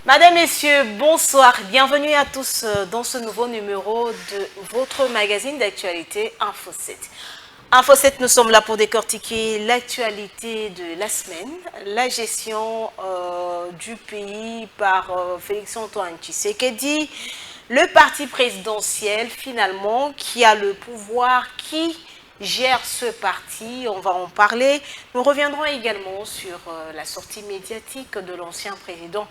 Madame, Messieurs, bonsoir. Bienvenue à tous dans ce nouveau numéro de votre magazine d'actualité Info 7. Info 7, nous sommes là pour décortiquer l'actualité de la semaine, la gestion du pays par Félix-Antoine Tshisekedi, le parti présidentiel finalement qui a le pouvoir, qui gère ce parti, on va en parler. Nous reviendrons également sur la sortie médiatique de l'ancien président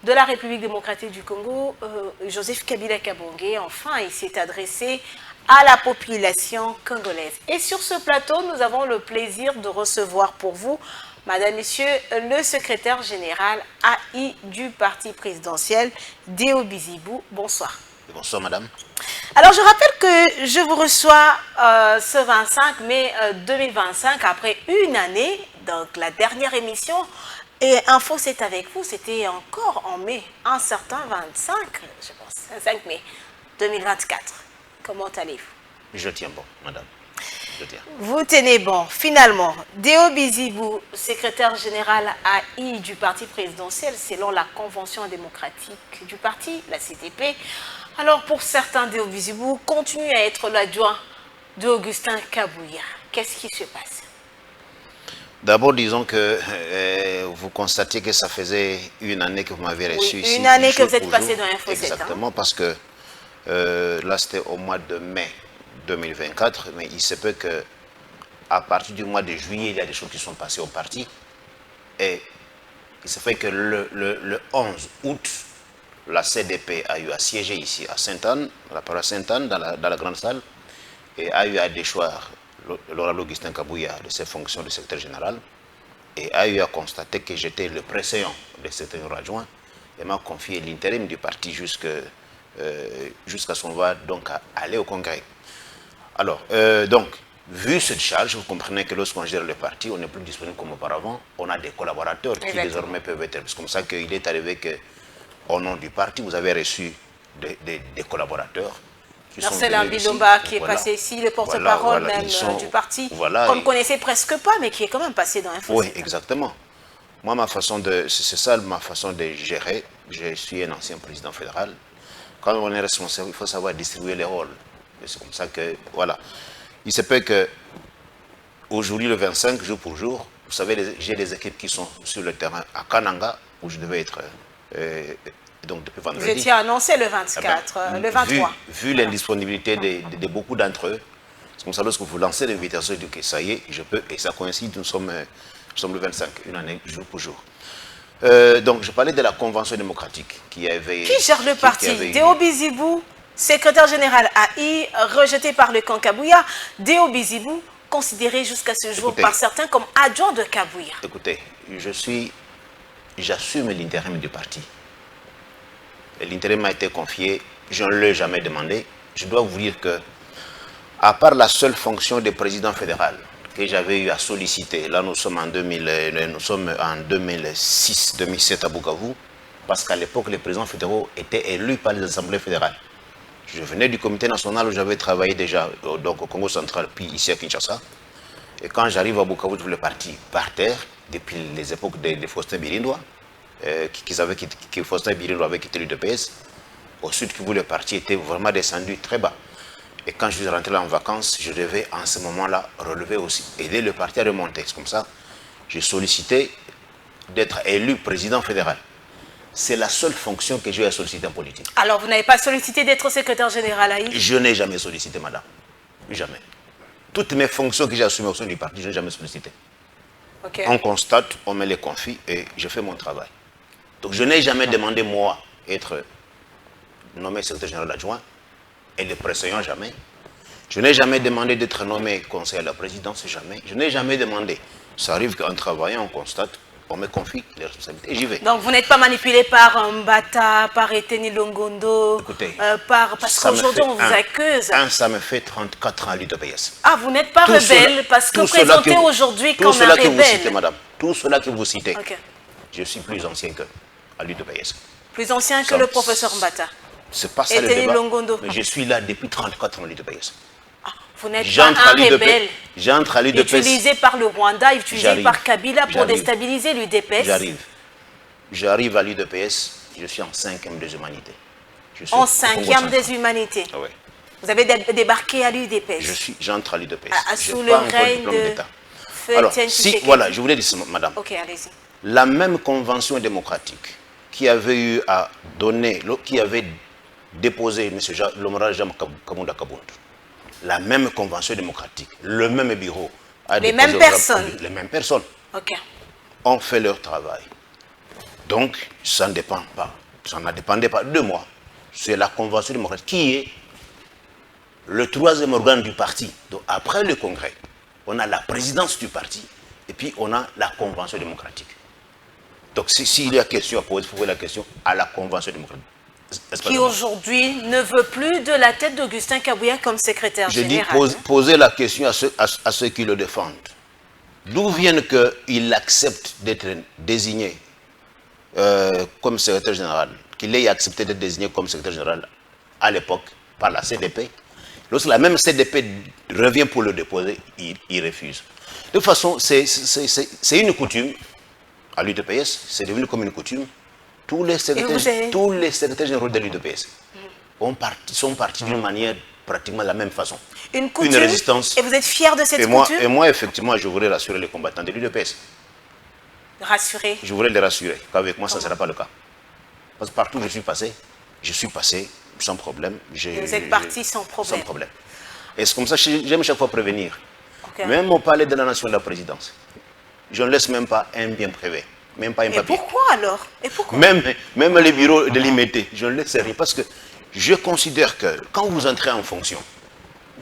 de la République démocratique du Congo, Joseph Kabila Kabange. Enfin, il s'est adressé à la population congolaise. Et sur ce plateau, nous avons le plaisir de recevoir pour vous, Madame, Messieurs, le secrétaire général AI du parti présidentiel, Déo Bizibou. Bonsoir. Bonsoir, madame. Alors, je rappelle que je vous reçois ce 25 mai 2025, après une année, donc la dernière émission. Et Info, c'est avec vous, c'était encore en mai, un certain 25, je pense, 5 mai 2024. Comment allez-vous? Je tiens bon, madame. Je tiens. Vous tenez bon, finalement. Déo Bizibou, secrétaire général AI du parti présidentiel, selon la convention démocratique du parti, la CDP. Alors, pour certains, Déo Bizibou continue à être l'adjoint d'Augustin Kabouya. Qu'est-ce qui se passe? D'abord, disons que vous constatez que ça faisait une année que vous m'avez reçu ici. Une année que vous êtes passé dans Info 7. Exactement, parce que là, c'était au mois de mai 2024, mais il se peut que à partir du mois de juillet, il y a des choses qui sont passées au parti. Et il se fait que le 11 août, la CDP a eu à siéger ici à Sainte-Anne, à la paroisse Sainte-Anne, dans la grande salle, et a eu à déchoir l'honorable Augustin Kabouya de ses fonctions de secrétaire général, et a eu à constater que j'étais le précédent des secrétaires adjoints, et m'a confié l'intérim du parti jusqu'à ce qu'on va donc aller au congrès. Alors, donc, vu cette charge, vous comprenez que lorsqu'on gère le parti, on n'est plus disponible comme auparavant, on a des collaborateurs qui désormais peuvent être... C'est comme ça qu'il est arrivé qu'au nom du parti, vous avez reçu des collaborateurs. Marcel Bilomba qui est passé ici, le porte-parole même du parti, qu'on ne connaissait presque pas, mais qui est quand même passé dans Info 7. Oui, exactement. Moi, c'est ça ma façon de gérer. Je suis un ancien président fédéral. Quand on est responsable, il faut savoir distribuer les rôles. C'est comme ça que, voilà. Il se peut que, aujourd'hui, le 25, jour pour jour, vous savez, j'ai des équipes qui sont sur le terrain à Kananga, où je devais être... donc depuis vendredi. Vous étiez annoncé le 24, le 23. Vu l'indisponibilité de beaucoup d'entre eux, c'est comme ça lorsque vous lancez l'invitation, je dis que ça y est, je peux, et ça coïncide, nous sommes le 25, une année, jour pour jour. Donc je parlais de la convention démocratique qui avait... Qui gère le parti? Déo Bizibou, secrétaire général AI, rejeté par le camp Kabouya. Déo Bizibou, considéré jusqu'à ce jour par certains comme adjoint de Kabouya. Écoutez, j'assume l'intérim du parti. L'intérim m'a été confié, je ne l'ai jamais demandé. Je dois vous dire que, à part la seule fonction de président fédéral que j'avais eu à solliciter, là nous sommes en 2006-2007 à Bukavu, parce qu'à l'époque les présidents fédéraux étaient élus par les assemblées fédérales. Je venais du comité national où j'avais travaillé déjà donc au Congo central, puis ici à Kinshasa. Et quand j'arrive à Bukavu, je trouve le parti par terre, depuis les époques de Faustin Birindois, que Faustin Birindois avait quitté l'UDPS. Au sud, le parti était vraiment descendu très bas. Et quand je suis rentré là en vacances, je devais en ce moment-là relever aussi, aider le parti à remonter. C'est comme ça, j'ai sollicité d'être élu président fédéral. C'est la seule fonction que j'ai à solliciter en politique. Alors, vous n'avez pas sollicité d'être secrétaire général AI? Je n'ai jamais sollicité, madame. Jamais. Toutes mes fonctions que j'ai assumées au sein du parti, je n'ai jamais sollicité. Okay. On constate, on me les confie et je fais mon travail. Donc je n'ai jamais demandé, moi, être nommé secrétaire général adjoint, et le précédent, jamais. Je n'ai jamais demandé d'être nommé conseiller à la présidence, jamais. Je n'ai jamais demandé. Ça arrive qu'en travaillant, on constate, on me confie les responsabilités et j'y vais. Donc vous n'êtes pas manipulé par Mbata, par Eteni Longondo, écoutez, parce qu'aujourd'hui on vous accuse. Ça me fait 34 ans à l'UDPS. Ah, vous n'êtes pas rebelle, parce que présenté aujourd'hui comme un rebelle. Tout cela que vous citez, madame, tout cela que vous citez, je suis plus ancien que à l'UDPS. Plus ancien que le professeur Mbata. C'est pas ça le débat, mais je suis là depuis 34 ans à l'UDPS. Vous n'êtes pas un rebelle. J'entre à l'UDPS. Utilisé par le Rwanda, utilisé par Kabila pour déstabiliser l'UDPS. J'arrive à l'UDPS je suis en 5e des humanités. En 5e des humanités. Ah oui. Vous avez débarqué à l'UDPS. J'entre à l'UDPS. Sous le règne de Alors, si, voilà, je voulais dire, madame. Ok, allez-y. La même convention démocratique qui avait eu à donner, qui avait déposé M. l'honorable Jean Kamunda Kabound, la même convention démocratique, le même bureau, les mêmes personnes. Les mêmes personnes Ok. ont fait leur travail. Donc, ça ne dépend pas, ça ne dépendait pas de moi. C'est la convention démocratique qui est le 3e organe du parti. Donc, après le congrès, on a la présidence du parti et puis on a la convention démocratique. Donc, s'il y a question à poser, il faut poser la question à la convention démocratique. Qui aujourd'hui ne veut plus de la tête d'Augustin Kabouya comme secrétaire général. Je dis poser la question à ceux qui le défendent. D'où vient qu'il accepte d'être désigné comme secrétaire général, qu'il ait accepté d'être désigné comme secrétaire général à l'époque par la CDP. Lorsque la même CDP revient pour le déposer, il refuse. De toute façon, c'est une coutume à l'UDPS, c'est devenu comme une coutume. Tous les secrétaires généraux de l'UDPS sont partis d'une manière pratiquement de la même façon. Une coutume, résistance. Et vous êtes fier de cette coutume? Et moi, effectivement, je voudrais rassurer les combattants de l'UDPS. Rassurer? Je voudrais les rassurer qu'avec moi, ça ne sera pas le cas. Parce que partout où je suis passé sans problème. Et vous êtes parti sans problème? Sans problème. Et c'est comme ça que j'aime chaque fois prévenir. Okay. Même au palais de la nation de la présidence, je ne laisse même pas un bien privé. Même pas un papier. Et pourquoi alors? Et pourquoi? Même les bureaux délimités, je ne laisse rien. Parce que je considère que quand vous entrez en fonction,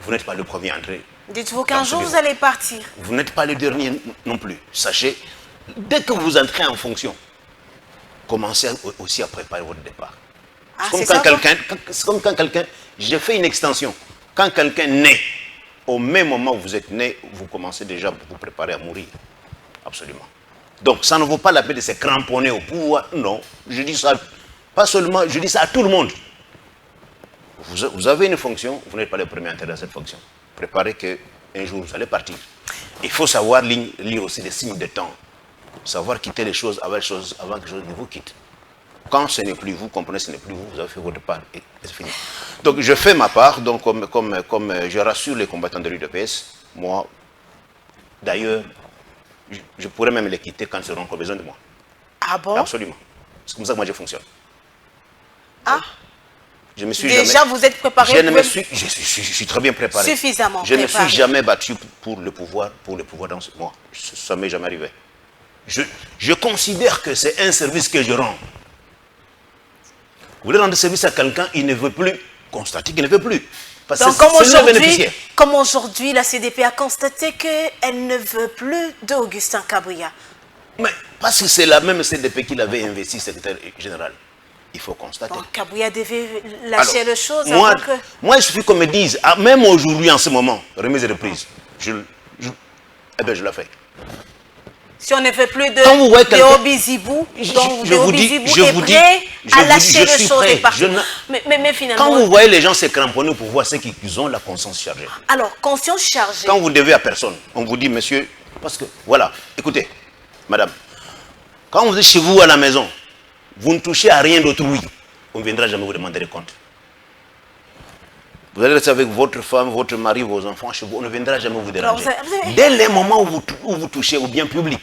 vous n'êtes pas le premier à entrer. Dites-vous qu'un jour vous allez partir. Vous n'êtes pas le dernier non plus. Sachez, dès que vous entrez en fonction, commencez aussi à préparer votre départ. Ah, c'est comme quand quelqu'un, j'ai fait une extension. Quand quelqu'un naît, au même moment où vous êtes né, vous commencez déjà à vous préparer à mourir. Absolument. Donc, ça ne vaut pas la peine de se cramponner au pouvoir. Non, je dis ça, pas seulement, je dis ça à tout le monde. Vous avez une fonction, vous n'êtes pas le premier à entrer dans cette fonction. Préparez qu'un jour, vous allez partir. Il faut savoir lire aussi les signes de temps. Savoir quitter les choses avant que les choses ne vous quittent. Quand ce n'est plus vous, comprenez, ce n'est plus vous, vous avez fait votre part et c'est fini. Donc, je fais ma part, donc comme je rassure les combattants de l'UDPS, moi, d'ailleurs, je pourrais même les quitter quand ils auront encore besoin de moi. Ah bon? Absolument. C'est comme ça que moi je fonctionne. Ah. Je me suis déjà, vous êtes préparé? Je suis très bien préparé. Suffisamment je préparé. Ne suis jamais battu pour le pouvoir dans ce mois. Ça ne m'est jamais arrivé. Je considère que c'est un service que je rends. Vous voulez rendre service à quelqu'un, il ne veut plus constater qu'il ne veut plus. Parce donc, que comme aujourd'hui, la CDP a constaté qu'elle ne veut plus d'Augustin Kabouya. Mais parce que c'est la même CDP qu'il avait investi secrétaire général. Il faut constater. Donc, Kabouya devait lâcher les choses. Moi, il suffit qu'on me dise, même aujourd'hui, en ce moment, remise et reprise, je la fais. Si on ne fait plus de Obizibou, donc Obizibou est prêt à lâcher les choses et partir. Mais finalement... Quand vous voyez les gens se cramponner pour voir ceux qui ont la conscience chargée. Alors, conscience chargée. Quand vous devez à personne, on vous dit, monsieur, parce que, voilà, écoutez, madame, quand vous êtes chez vous à la maison, vous ne touchez à rien d'autrui, on ne viendra jamais vous demander des comptes. Vous allez rester avec votre femme, votre mari, vos enfants chez vous, on ne viendra jamais vous déranger. Dès les moments où vous touchez au bien public,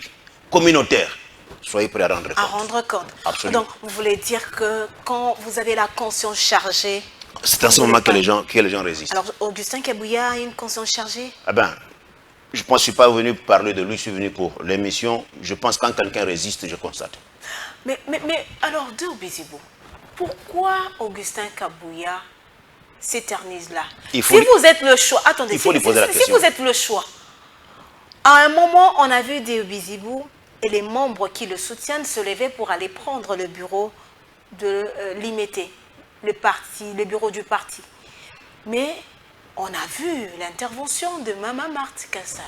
communautaire, soyez prêts à rendre compte. À rendre compte. Absolument. Donc, vous voulez dire que quand vous avez la conscience chargée... C'est en ce moment que les gens résistent. Alors, Augustin Kabouya a une conscience chargée? Ah ben, je pense que je ne suis pas venu parler de lui, je suis venu pour l'émission. Je pense que quand quelqu'un résiste, je constate. Mais alors, de Obizibou, pourquoi Augustin Kabouya s'éternise là? Si vous êtes le choix, attendez, il faut lui poser la question. Si vous êtes le choix, à un moment, on a vu des Obizibou et les membres qui le soutiennent se lever pour aller prendre le bureau de l'IMET, le bureau du parti. Mais on a vu l'intervention de Mama Marthe Kassal.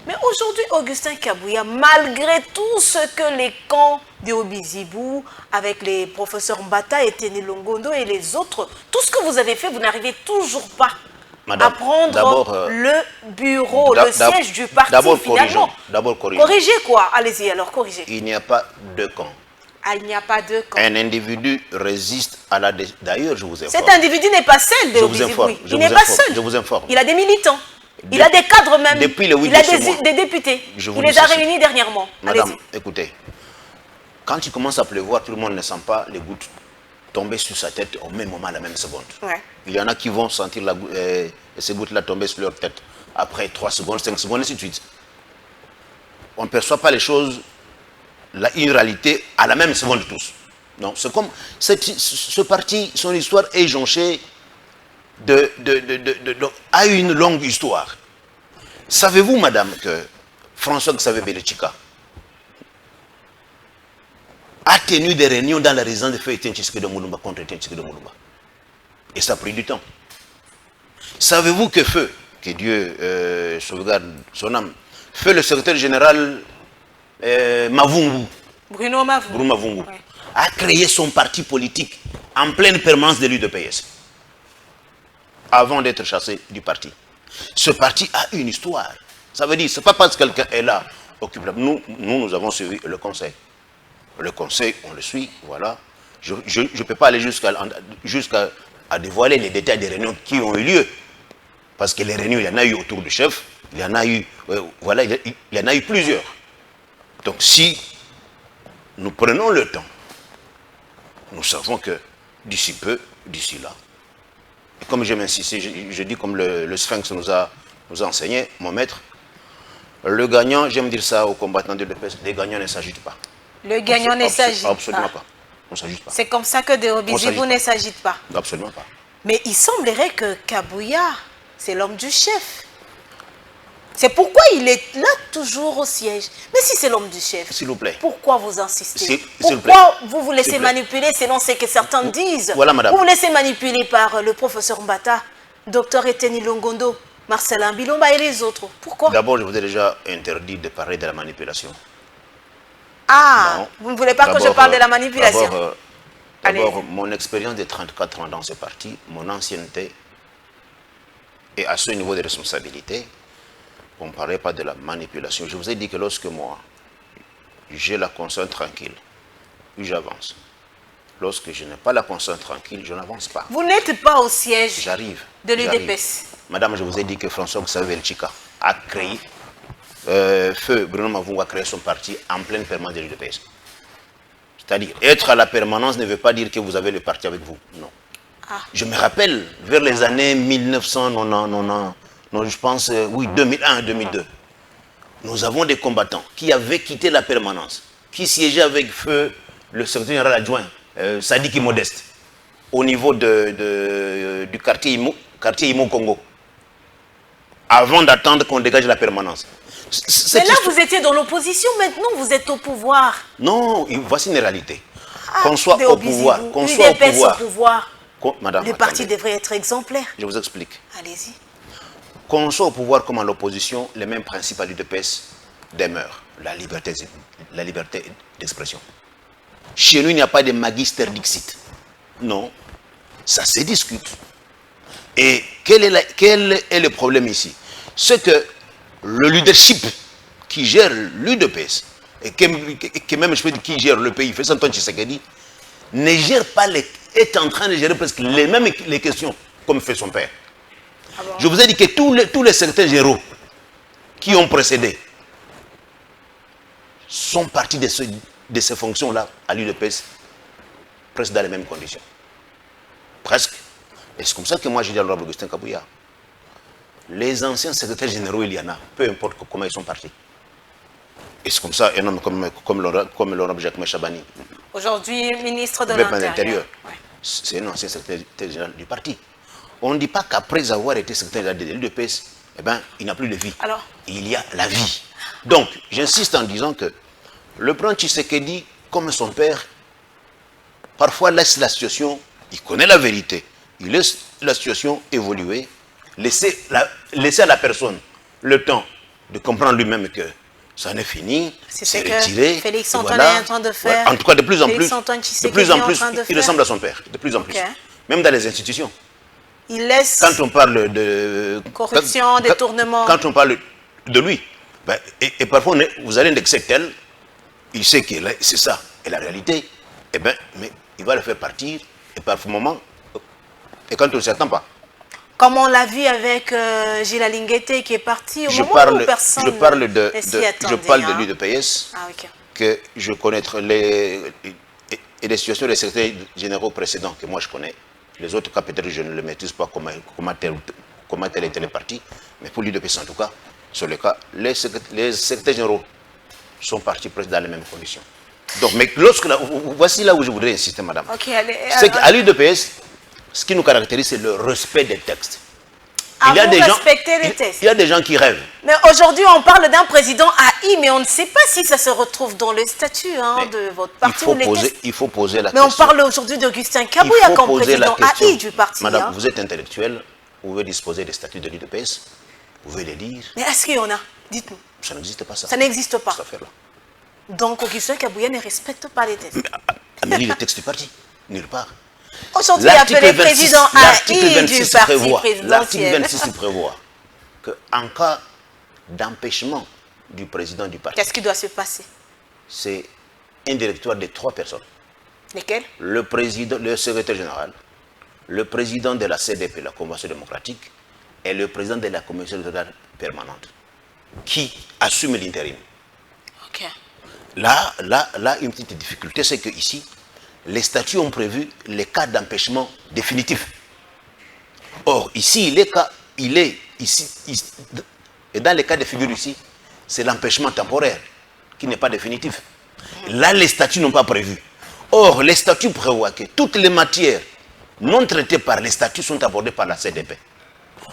Mais aujourd'hui, Augustin Kabouya, malgré tout ce que les camps de Obizibou, avec les professeurs Mbata et Tene Longondo et les autres, tout ce que vous avez fait, vous n'arrivez toujours pas à prendre le bureau, le siège du parti finalement. D'abord corrigez. Corrigez quoi? Allez-y alors, corrigez. Il n'y a pas deux camps. Ah, il n'y a pas de camp. Un individu résiste à la... D'ailleurs, je vous informe. Cet individu n'est pas seul de Je vous informe. Il n'est pas seul. Je vous informe. Il a des militants. Il a des cadres même. Depuis le 8 il a de ce mois, des députés. je vous Il dis les a ceci. réunis dernièrement. Madame, écoutez. Quand il commence à pleuvoir, tout le monde ne sent pas les gouttes tomber sur sa tête au même moment, à la même seconde. Ouais. Il y en a qui vont sentir ces gouttes-là tomber sur leur tête après 3 secondes, 5 secondes, et ainsi de suite. On ne perçoit pas les choses, une réalité à la même seconde tous. Non, c'est comme ce parti, son histoire est jonchée a une longue histoire. Savez-vous, madame, que François-Xavier Belechika a tenu des réunions dans la résidence de Feu Etienne Tshisekedi de Moulumba contre Etienne Tshisekedi de Moulumba. Et ça a pris du temps. Savez-vous que Feu, que Dieu sauvegarde son âme, Feu, le secrétaire général Mavungu, Bruno Mavungu, a créé son parti politique en pleine permanence de l'UDPS avant d'être chassé du parti. Ce parti a une histoire. Ça veut dire, ce n'est pas parce que quelqu'un est là, occupe là. Nous avons suivi le conseil. Le conseil, on le suit, voilà. Je ne peux pas aller jusqu'à dévoiler les détails des réunions qui ont eu lieu. Parce que les réunions, il y en a eu autour du chef, il y en a eu, voilà, il y en a eu plusieurs. Donc si nous prenons le temps, nous savons que d'ici peu, d'ici là, et comme j'aime insister, je dis comme le Sphinx nous a enseigné, mon maître, le gagnant, j'aime dire ça aux combattants de l'EPS, les gagnants ne s'agitent pas. Le gagnant ne s'agite pas. Absolument pas. On ne s'agite pas. C'est comme ça que Derobizi-Bou ne s'agite pas. Absolument pas. Mais il semblerait que Kabouya, c'est l'homme du chef. C'est pourquoi il est là toujours au siège. Mais si c'est l'homme du chef, s'il vous plaît, pourquoi vous insistez? Pourquoi vous vous laissez manipuler selon ce que certains disent? Voilà, madame. Vous vous laissez manipuler par le professeur Mbata, docteur Eteni Longondo, Marcelin Bilomba et les autres. Pourquoi? D'abord, je vous ai déjà interdit de parler de la manipulation. Ah, non. Vous ne voulez pas que je parle de la manipulation? D'abord, mon expérience de 34 ans dans ce parti, mon ancienneté, et à ce niveau de responsabilité, on ne parlait pas de la manipulation. Je vous ai dit que lorsque moi, j'ai la conscience tranquille, j'avance. Lorsque je n'ai pas la conscience tranquille, je n'avance pas. Vous n'êtes pas au siège de l'UDPS. Madame, je vous ai dit que François-Xavier Belechika a créé, Feu Bruno Mavungu a créé son parti en pleine permanence de l'UDPS. C'est-à-dire, être à la permanence ne veut pas dire que vous avez le parti avec vous. Non. Ah. Je me rappelle, vers les années 1990, non, je pense, oui, 2001-2002, nous avons des combattants qui avaient quitté la permanence, qui siégeaient avec Feu, le secrétaire général adjoint, Sadiki Modeste, au niveau du quartier Imo Congo, avant d'attendre qu'on dégage la permanence. Mais là, vous étiez dans l'opposition, maintenant vous êtes au pouvoir. Non, voici une réalité. Ah, qu'on soit au pouvoir, Madame, le parti devrait être exemplaire. Je vous explique. Allez-y. Qu'on soit au pouvoir comme à l'opposition, les mêmes principes à l'UDPS demeurent. La liberté d'expression. Chez nous, il n'y a pas de magister dixit. Non, ça se discute. Et quel est le problème ici? C'est que le leadership qui gère l'UDPS, et que même je peux dire qui gère le pays, fait Antoine Tshisekedi, ne gère pas, est en train de gérer presque les mêmes questions comme fait son père. Ah bon? Je vous ai dit que tous les secrétaires généraux qui ont précédé sont partis de ces fonctions-là à l'UDPS, presque dans les mêmes conditions. Presque. Et c'est comme ça que moi j'ai dit à l'honorable Augustin Kabouya, les anciens secrétaires généraux, il y en a, peu importe comment ils sont partis. Et c'est comme ça, un homme comme l'honorable Jacques Chabani. Aujourd'hui, ministre de l'Intérieur. Ouais. C'est un ancien secrétaire général du parti. On ne dit pas qu'après avoir été secrétaire général de l'UDPS, eh ben, il n'a plus de vie. Alors? Il y a la vie. Donc, j'insiste en disant que le président Tshisekedi, comme son père, parfois laisse la situation, il connaît la vérité, il laisse la situation évoluer, laisser à la personne le temps de comprendre lui-même que ça n'est fini, c'est retiré. Félix Antoine est en train de faire. Ouais, en tout cas, de plus en plus, il ressemble à son père, de plus en plus. Okay. Même dans les institutions. Il laisse. Quand on parle de corruption, détournement. Quand on parle de lui, ben, et parfois vous allez indexer tel, il sait que c'est ça. Et la réalité, eh bien, mais il va le faire partir, et par moment, et quand on ne s'attend pas. Comme on l'a vu avec Gilles Linguete qui est parti au moment où personne je parle de l'UDPS, que je connais et les situations des secrétaires généraux précédents que moi je connais. Les autres cas, peut-être je ne le maîtrise pas comment tel était le parti, mais pour l'UDPS en tout cas, sur le cas, les secrétaires généraux sont partis presque dans les mêmes conditions. Donc, mais voici là où je voudrais insister, madame. C'est qu'à l'UDPS, ce qui nous caractérise, c'est le respect des textes. Il y a des gens qui rêvent. Mais aujourd'hui, on parle d'un président AI, mais on ne sait pas si ça se retrouve dans le statut de votre parti. Il faut poser la question. Mais on parle aujourd'hui d'Augustin Kabouya comme président AI du parti. Madame, vous êtes intellectuelle, vous pouvez disposer des statuts de l'UDPS, vous pouvez les lire. Mais est-ce qu'il y en a? Dites-nous. Ça n'existe pas, ça. Ça n'existe pas. Cette affaire-là. Donc Augustin Kabouya ne respecte pas les textes. Mais lit le texte du parti, nulle part. Aujourd'hui, appelé président AI du parti présidentiel. L'article 26 prévoit qu'en cas d'empêchement du président du parti, qu'est-ce qui doit se passer? C'est un directoire de 3 personnes. Lesquelles? Le président, le secrétaire général, le président de la CDP, la Convention démocratique, et le président de la commission électorale permanente, qui assume l'intérim. Ok. Là, une petite difficulté, c'est qu'ici, les statuts ont prévu les cas d'empêchement définitif. Or, ici, et dans les cas de figure ici, c'est l'empêchement temporaire qui n'est pas définitif. Là, les statuts n'ont pas prévu. Or, les statuts prévoient que toutes les matières non traitées par les statuts sont abordées par la CDP.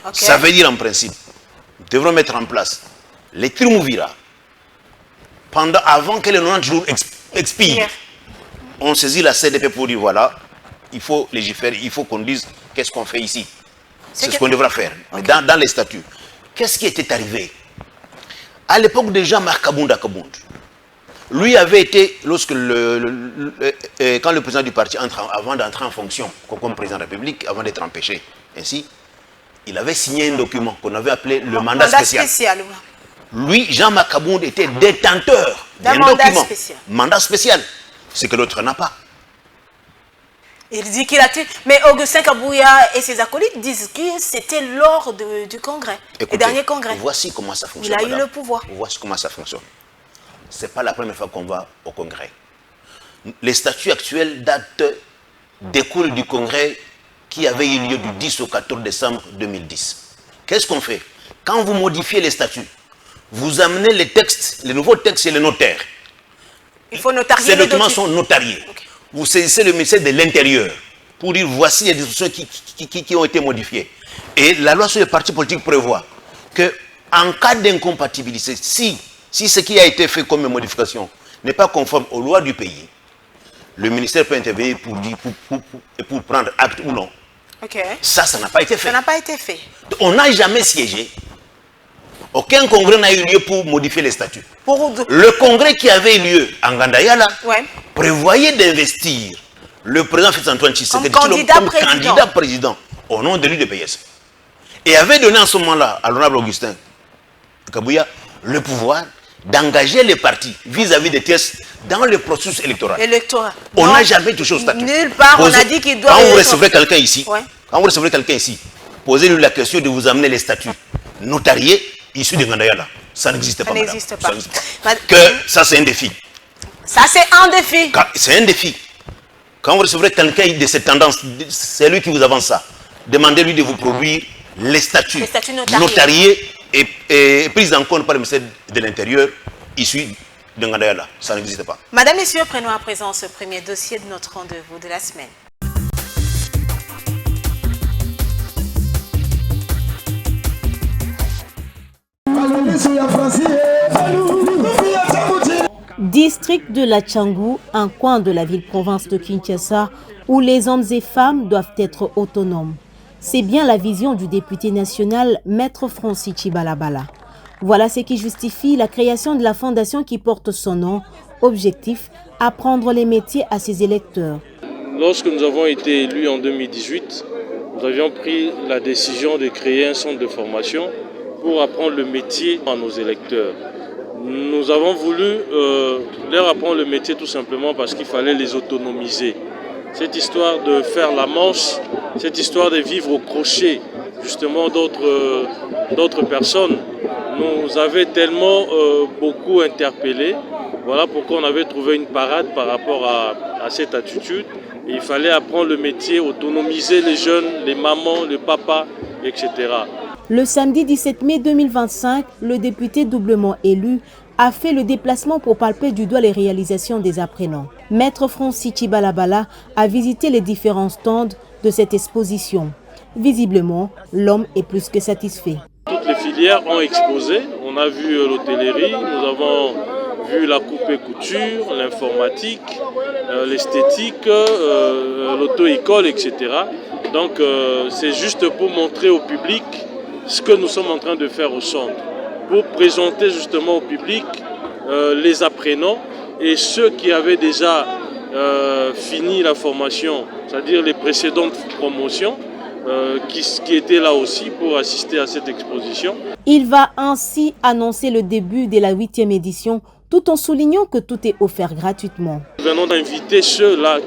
Okay. Ça veut dire en principe, nous devrons mettre en place les triumvirats avant que les 90 jours expirent. On saisit la CDP pour dire voilà, il faut légiférer, il faut qu'on dise qu'est-ce qu'on fait ici. C'est ce qu'on devra faire. Okay. Dans les statuts. Qu'est-ce qui était arrivé? À l'époque de Jean-Marc Kabounda, lui avait été, quand le président du parti, avant d'entrer en fonction comme président de la République, avant d'être empêché, ainsi, il avait signé un document qu'on avait appelé le mandat spécial. Lui, Jean-Marc Kabounda, était détenteur d'un document. Mandat spécial. Ce que l'autre n'a pas. Il dit qu'il a tué. Mais Augustin Kabouya et ses acolytes disent que c'était lors du congrès. Écoutez, le dernier congrès. Voici comment ça fonctionne. Il a eu le pouvoir. Voici comment ça fonctionne. Ce n'est pas la première fois qu'on va au congrès. Les statuts actuels découlent du congrès qui avait eu lieu du 10 au 14 décembre 2010. Qu'est-ce qu'on fait? Quand vous modifiez les statuts, vous amenez les textes, les nouveaux textes chez les notaires. Il faut notarier. Ces documents sont notariés. Okay. Vous saisissez le ministère de l'Intérieur pour dire voici les dispositions qui ont été modifiées. Et la loi sur les partis politiques prévoit qu'en cas d'incompatibilité, si ce qui a été fait comme modification n'est pas conforme aux lois du pays, le ministère peut intervenir pour prendre acte ou non. Okay. Ça n'a pas été fait. Ça n'a pas été fait. On n'a jamais siégé. Aucun congrès n'a eu lieu pour modifier les statuts. Le congrès qui avait eu lieu en Gandayala prévoyait d'investir le président Félix-Antoine Tshisekedi comme candidat président au nom de l'UDPS. Et avait donné en ce moment-là à l'honorable Augustin Kabouya le pouvoir d'engager les partis vis-à-vis des TS dans le processus électoral. On n'a jamais touché au statut. Nulle part, on a dit qu'il doit... Quand vous recevrez quelqu'un ici, posez-lui la question de vous amener les statuts notariés issus de Gandayala. Ça n'existe pas, madame. Ça n'existe pas. Ça, c'est un défi. Ça, c'est un défi. C'est un défi. Quand vous recevrez quelqu'un de cette tendance, c'est lui qui vous avance ça. Demandez-lui de vous produire les statuts notariés et pris en compte par le ministère de l'Intérieur issus de Gandayala. Ça n'existe pas. Madame, Messieurs, prenons à présent ce premier dossier de notre rendez-vous de la semaine. District de la Tchangou, un coin de la ville-province de Kinshasa où les hommes et femmes doivent être autonomes. C'est bien la vision du député national Maître Francis Chibalabala. Voilà ce qui justifie la création de la fondation qui porte son nom. Objectif, apprendre les métiers à ses électeurs. Lorsque nous avons été élus en 2018, nous avions pris la décision de créer un centre de formation pour apprendre le métier à nos électeurs. nous avons voulu leur apprendre le métier tout simplement parce qu'il fallait les autonomiser. Cette histoire de faire la manche, cette histoire de vivre au crochet justement d'autres personnes nous avait tellement beaucoup interpellés. Voilà pourquoi on avait trouvé une parade par rapport à cette attitude. Et il fallait apprendre le métier, autonomiser les jeunes, les mamans, les papas, etc. Le samedi 17 mai 2025, le député doublement élu a fait le déplacement pour palper du doigt les réalisations des apprenants. Maître Francis Chibalabala a visité les différents stands de cette exposition. Visiblement, l'homme est plus que satisfait. Toutes les filières ont exposé. On a vu l'hôtellerie, nous avons vu la coupe et couture, l'informatique, l'esthétique, l'auto-école, etc. Donc c'est juste pour montrer au public ce que nous sommes en train de faire au centre, pour présenter justement au public les apprenants et ceux qui avaient déjà fini la formation, c'est-à-dire les précédentes promotions, qui étaient là aussi pour assister à cette exposition. Il va ainsi annoncer le début de la 8e édition tout en soulignant que tout est offert gratuitement. Nous venons d'inviter ceux-là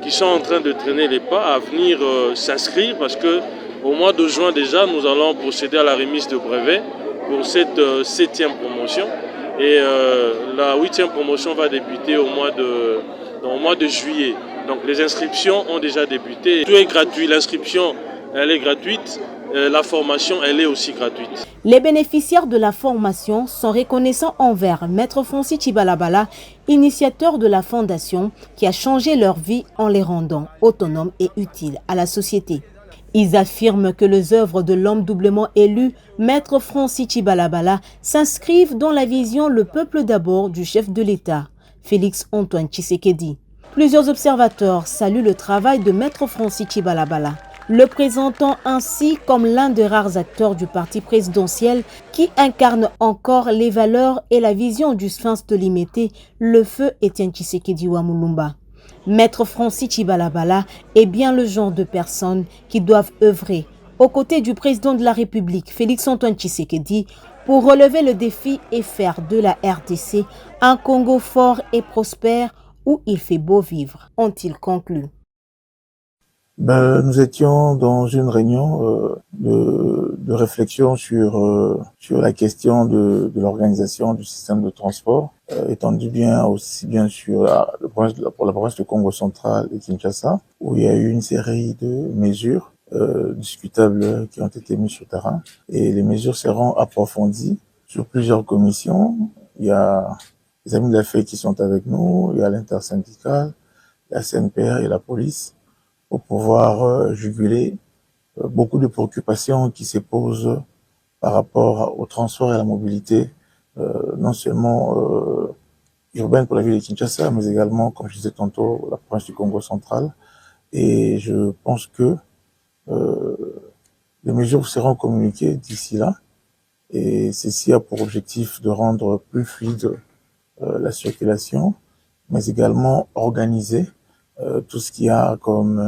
qui sont en train de traîner les pas à venir s'inscrire parce que au mois de juin déjà, nous allons procéder à la remise de brevets pour cette 7e promotion. Et la 8e promotion va débuter au mois de juillet. Donc les inscriptions ont déjà débuté. Tout est gratuit, l'inscription elle est gratuite, la formation elle est aussi gratuite. Les bénéficiaires de la formation sont reconnaissants envers Maître Francis Chibalabala, initiateur de la fondation qui a changé leur vie en les rendant autonomes et utiles à la société. Ils affirment que les œuvres de l'homme doublement élu, Maître Francis Chibalabala, s'inscrivent dans la vision le peuple d'abord du chef de l'État, Félix Antoine Tshisekedi. Plusieurs observateurs saluent le travail de Maître Francis Chibalabala, le présentant ainsi comme l'un des rares acteurs du parti présidentiel qui incarne encore les valeurs et la vision du sphinx de Limete, le feu Étienne Tshisekedi Wamulumba. Maître Francis Chibalabala est bien le genre de personnes qui doivent œuvrer aux côtés du président de la République, Félix Antoine Tshisekedi, pour relever le défi et faire de la RDC un Congo fort et prospère où il fait beau vivre, ont-ils conclu. Nous étions dans une réunion de réflexion sur la question de l'organisation du système de transport, étendu bien aussi bien sur pour la province du Congo central et Kinshasa, où il y a eu une série de mesures discutables qui ont été mises sur terrain, et les mesures seront approfondies sur plusieurs commissions. Il y a les amis de la FEI qui sont avec nous, il y a l'intersyndicale, la CNPR et la police, pour pouvoir juguler beaucoup de préoccupations qui se posent par rapport au transport et à la mobilité, non seulement urbaine pour la ville de Kinshasa, mais également, comme je disais tantôt, la province du Congo central. Et je pense que les mesures seront communiquées d'ici là, et ceci a pour objectif de rendre plus fluide la circulation, mais également organiser tout ce qu'il y a comme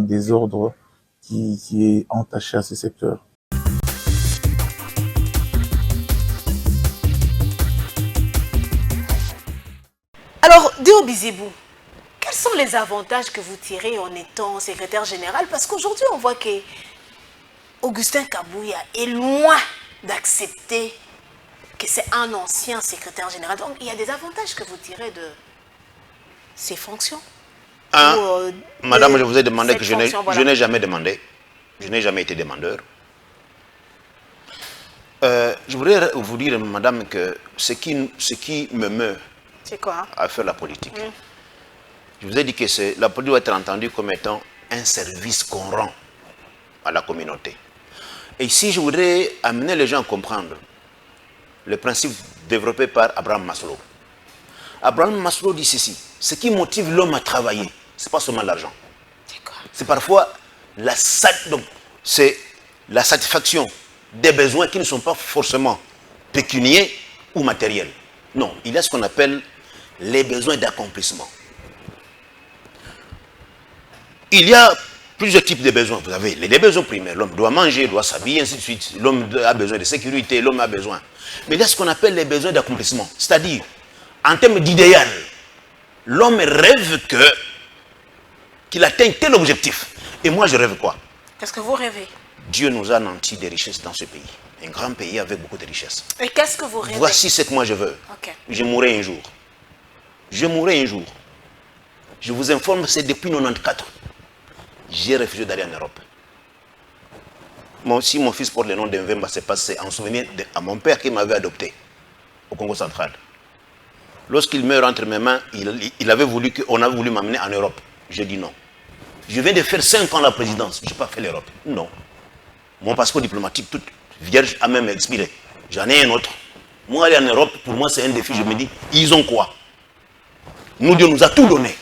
désordre qui est entaché à ce secteur. Alors, Déo Bizibou, quels sont les avantages que vous tirez en étant secrétaire général? Parce qu'aujourd'hui, on voit que Augustin Kabouya est loin d'accepter que c'est un ancien secrétaire général. Donc, il y a des avantages que vous tirez de ces fonctions. Madame, je vous ai demandé que je n'ai jamais demandé. Je n'ai jamais été demandeur. Je voudrais vous dire, madame, que ce qui me meut à faire la politique, je vous ai dit que la politique doit être entendue comme étant un service qu'on rend à la communauté. Et ici, je voudrais amener les gens à comprendre le principe développé par Abraham Maslow. Abraham Maslow dit ceci: ce qui motive l'homme à travailler, ce n'est pas seulement l'argent. C'est parfois la satisfaction des besoins qui ne sont pas forcément pécuniaires ou matériels. Non, il y a ce qu'on appelle les besoins d'accomplissement. Il y a plusieurs types de besoins. Vous avez les besoins primaires. L'homme doit manger, doit s'habiller, ainsi de suite. L'homme a besoin de sécurité, l'homme a besoin. Mais il y a ce qu'on appelle les besoins d'accomplissement. C'est-à-dire, en termes d'idéal, l'homme rêve qu'il atteigne tel objectif. Et moi, je rêve quoi? Qu'est-ce que vous rêvez? Dieu nous a nanti des richesses dans ce pays. Un grand pays avec beaucoup de richesses. Et qu'est-ce que vous rêvez? Voici ce que moi je veux. Okay. Je mourrai un jour. Je mourrai un jour. Je vous informe, c'est depuis 1994. J'ai refusé d'aller en Europe. Moi aussi, mon fils porte le nom d'Envemba, c'est passé en souvenir à mon père qui m'avait adopté au Congo central. Lorsqu'il meurt entre mes mains, il avait voulu qu'on a voulu m'amener en Europe. J'ai dit non. Je viens de faire 5 ans la présidence. Je n'ai pas fait l'Europe. Non. Mon passeport diplomatique, toute vierge, a même expiré. J'en ai un autre. Moi, aller en Europe, pour moi, c'est un défi. Je me dis, ils ont quoi? Nous, Dieu nous a tout donné.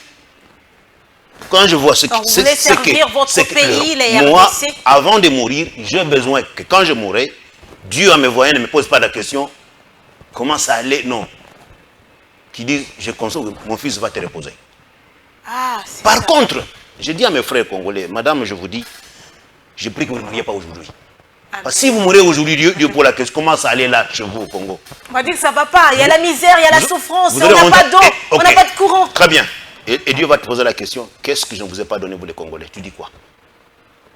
Quand je vois ce donc, vous voulez servir votre pays, les RDC. Moi, avant de mourir, j'ai besoin que quand je mourrai, Dieu en me voyant ne me pose pas la question, comment ça allait? Non. Qui disent, je console que mon fils va te reposer. Ah, par contre, je dis à mes frères congolais, madame, je vous dis, je prie que vous ne mouriez pas aujourd'hui. Parce que si vous mourrez aujourd'hui, Dieu pour la question, comment ça allait là chez vous au Congo? On va dire que ça ne va pas. Il y a la misère, il y a la souffrance, on n'a pas d'eau, on n'a pas de courant. Très bien. Et Dieu va te poser la question, qu'est-ce que je ne vous ai pas donné, vous les Congolais? Tu dis quoi?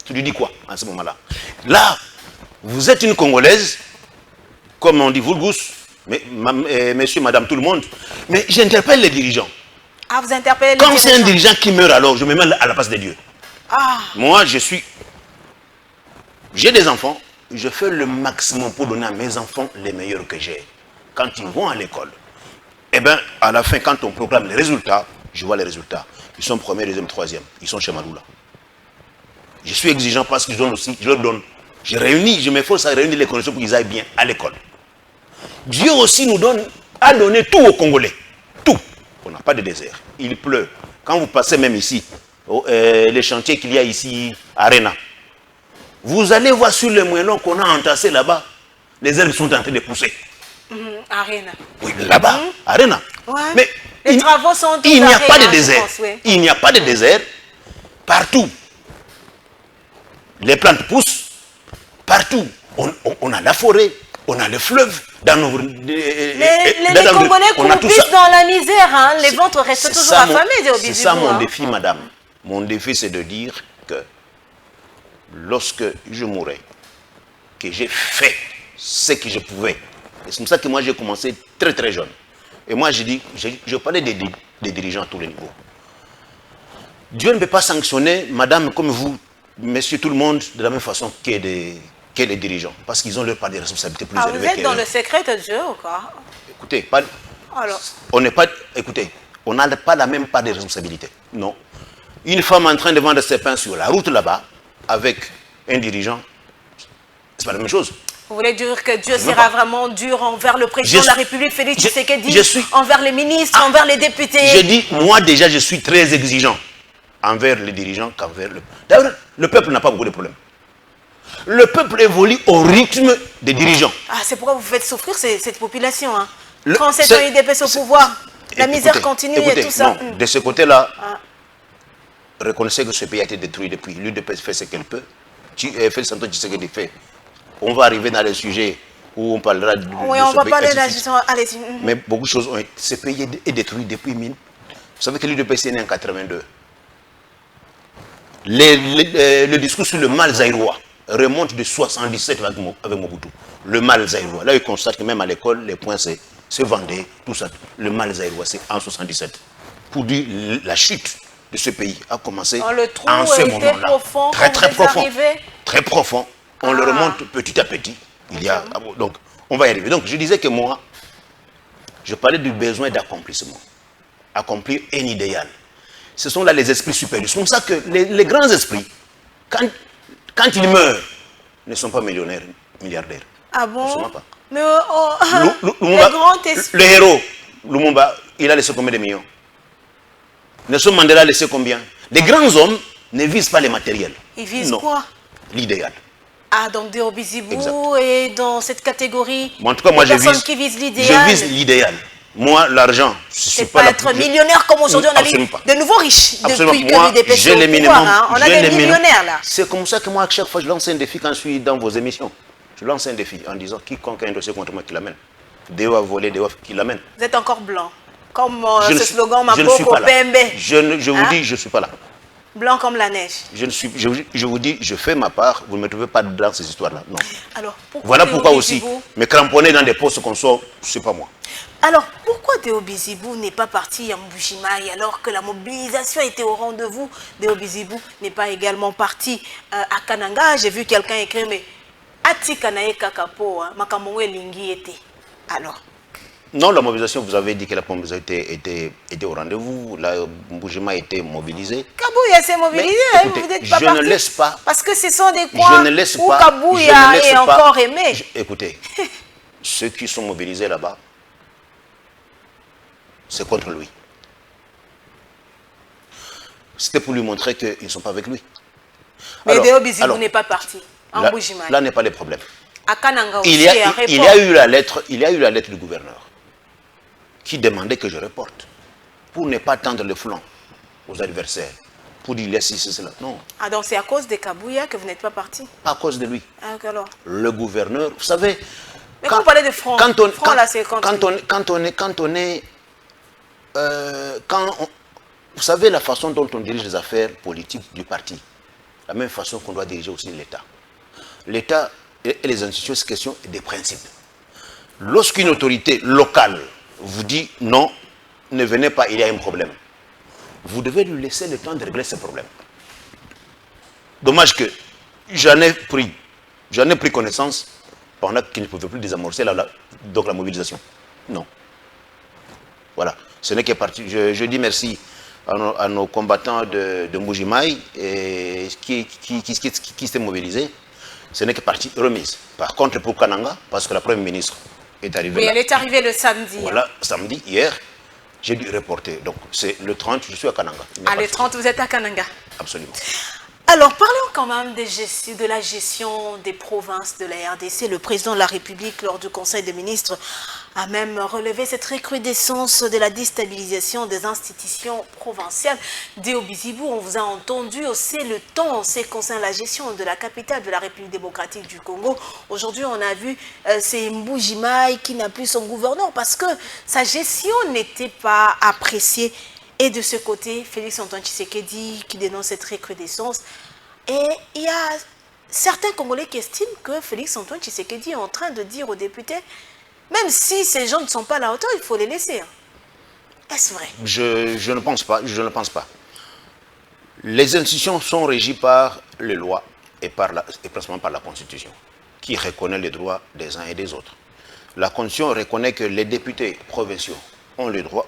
Tu lui dis quoi à ce moment-là? Là, vous êtes une Congolaise, comme on dit vulgus, monsieur, madame, tout le monde, mais j'interpelle les dirigeants. Ah, vous interpellez les dirigeants. Quand c'est un dirigeant qui meurt, alors je me mets à la place de Dieu. Ah. Moi, j'ai des enfants, je fais le maximum pour donner à mes enfants les meilleurs que j'ai. Quand ils vont à l'école, eh bien, à la fin, quand on proclame les résultats, je vois les résultats. Ils sont premiers, deuxième, troisième. Ils sont chez Maloula. Je suis exigeant parce qu'ils donnent aussi, je leur donne. Je m'efforce à réunir les conditions pour qu'ils aillent bien à l'école. Dieu aussi a donné tout aux Congolais. Tout. On n'a pas de désert. Il pleut. Quand vous passez même ici, les chantiers qu'il y a ici, à Arena, vous allez voir sur les moellons qu'on a entassés là-bas, les herbes sont en train de pousser. Arena. Oui, là-bas, Arena. Ouais. Mais les travaux sont il n'y a pas de désert. Oui. Il n'y a pas de désert. Partout. Les plantes poussent. Partout. On a la forêt. On a le fleuve. Dans nos, les Congolais croupissent dans la misère. Hein. Les ventres restent toujours affamés. C'est ça mon défi, madame. Mon défi, c'est de dire que lorsque je mourrai, que j'ai fait ce que je pouvais. Et c'est comme ça que moi, j'ai commencé très très jeune. Et moi, je parlais des dirigeants à tous les niveaux. Dieu ne peut pas sanctionner, madame, comme vous, monsieur, tout le monde, de la même façon que les dirigeants. Parce qu'ils ont leur part de responsabilité plus élevée. Vous êtes dans le secret de Dieu ou quoi? Écoutez, alors, on n'a pas la même part de responsabilité. Non. Une femme en train de vendre ses pains sur la route là-bas, avec un dirigeant, c'est pas la même chose. Vous voulez dire que Dieu sera vraiment dur envers le président de la République, Félix Tshisekedi, envers les ministres, envers les députés? Je dis, moi déjà, je suis très exigeant envers les dirigeants qu'envers le... D'ailleurs, le peuple n'a pas beaucoup de problèmes. Le peuple évolue au rythme des dirigeants. Ah, c'est pourquoi vous faites souffrir cette population. Hein. 37 ans UDPS au pouvoir, la misère continue et tout ça. Non, de ce côté-là, reconnaissez que ce pays a été détruit depuis. L'UDPS fait ce qu'elle peut. Félix Antoine Tshisekedi fait. On va arriver dans les sujets où on parlera de oui, on va parler de la gestion. Allez-y. Mais beaucoup de choses ont été... Ce pays est détruit depuis 1000. Vous savez que l'UDPS est né en 82. Le discours sur le mal zaïrois remonte de 77 avec Mobutu. Le mal zaïrois. Là, il constate que même à l'école, les points se vendaient, tout ça. Le mal zaïrois, c'est en 77. Pour dire la chute de ce pays a commencé en ce moment-là. Très, très profond. Très profond. On le remonte petit à petit. Donc, on va y arriver. Donc, je disais que moi, je parlais du besoin d'accomplissement. Accomplir un idéal. Ce sont là les esprits supérieurs. C'est comme ça que les grands esprits, quand ils meurent, ne sont pas millionnaires, milliardaires. Ah bon? Ils ne sont pas. Mais le héros, Lumumba, il a laissé combien de millions? Nelson Mandela a laissé combien? Les grands hommes ne visent pas les matériels. Ils visent quoi? L'idéal. Ah, donc des Obizibou et dans cette catégorie, en tout cas, moi, personnes qui visent l'idéal. Je vise l'idéal. Moi, l'argent, je ne suis C'est pas pas être millionnaire comme aujourd'hui, on a vu de nouveaux riches depuis que l'UDP est au pouvoir. Hein. On a des millionnaires là. C'est comme ça que moi, à chaque fois, je lance un défi quand je suis dans vos émissions. Je lance un défi en disant quiconque a un dossier contre moi qui l'amène. Déo a volé, Déo qui l'amène. Vous êtes encore blanc. Comme ce slogan, je ne suis pas là. Je vous hein? dis, je ne suis pas là. Blanc comme la neige. Je vous dis, je fais ma part, vous ne me trouvez pas dans ces histoires-là. Non. Alors, voilà pourquoi aussi, me cramponner dans des postes qu'on sort, ce n'est pas moi. Alors, pourquoi Déo Bizibou n'est pas parti en Mbujimaï alors que la mobilisation était au rendez-vous? Déo Bizibou n'est pas également parti à Kananga. J'ai vu quelqu'un écrire, mais Ati Kanae Kakapo, Makamongwe Lingi était. Alors. Non, la mobilisation, vous avez dit que la mobilisation était au rendez-vous. La Mbujimaï était mobilisée. Kabouya s'est mobilisé, écoutez, vous n'êtes pas je parti. Ne laisse pas. Parce que ce sont des coins où Kabouya est encore aimé. Écoutez, ceux qui sont mobilisés là-bas, c'est contre lui. C'était pour lui montrer qu'ils ne sont pas avec lui. Mais Déo Bizibou n'est pas parti en Mbujimaï. Là n'est pas le problème. À Kananga aussi, il y a eu la lettre du gouverneur qui demandait que je reporte pour ne pas tendre le flanc aux adversaires, pour dire laisse ici, cela. Non. Ah, donc c'est à cause de Kabouya que vous n'êtes pas parti? Pas à cause de lui. Ah, alors. Le gouverneur, vous savez. Mais quand vous parlez de front, vous savez la façon dont on dirige les affaires politiques du parti, la même façon qu'on doit diriger aussi l'État. L'État et les institutions, c'est question des principes. Lorsqu'une autorité locale vous dit non, ne venez pas, il y a un problème, vous devez lui laisser le temps de régler ce problème. Dommage que j'en ai pris connaissance pendant qu'il ne pouvait plus désamorcer la mobilisation. Non. Voilà. Ce n'est que parti. Je dis merci à nos combattants de Mbujimaï qui s'étaient mobilisés. Ce n'est que partie remise. Par contre, pour Kananga, parce que la Première ministre est arrivée. Oui, elle est arrivée le samedi. Voilà, samedi, hier, j'ai dû reporter. Donc, c'est le 30, je suis à Kananga. Ah, le 30, vous êtes à Kananga? Absolument. Alors, parlons quand même de la gestion des provinces de la RDC. Le président de la République, lors du Conseil des ministres, a même relevé cette recrudescence de la déstabilisation des institutions provinciales. Déo Bizibou, on vous a entendu hausser le ton en ce qui concerne la gestion de la capitale de la République démocratique du Congo. Aujourd'hui, on a vu c'est Mbujimaï qui n'a plus son gouverneur parce que sa gestion n'était pas appréciée. Et de ce côté, Félix-Antoine Tshisekedi qui dénonce cette recrudescence. Et il y a certains Congolais qui estiment que Félix-Antoine Tshisekedi est en train de dire aux députés, même si ces gens ne sont pas à la hauteur, il faut les laisser. Est-ce vrai? Je ne pense pas. Je ne pense pas. Les institutions sont régies par les lois et principalement par la Constitution, qui reconnaît les droits des uns et des autres. La Constitution reconnaît que les députés provinciaux ont le droit,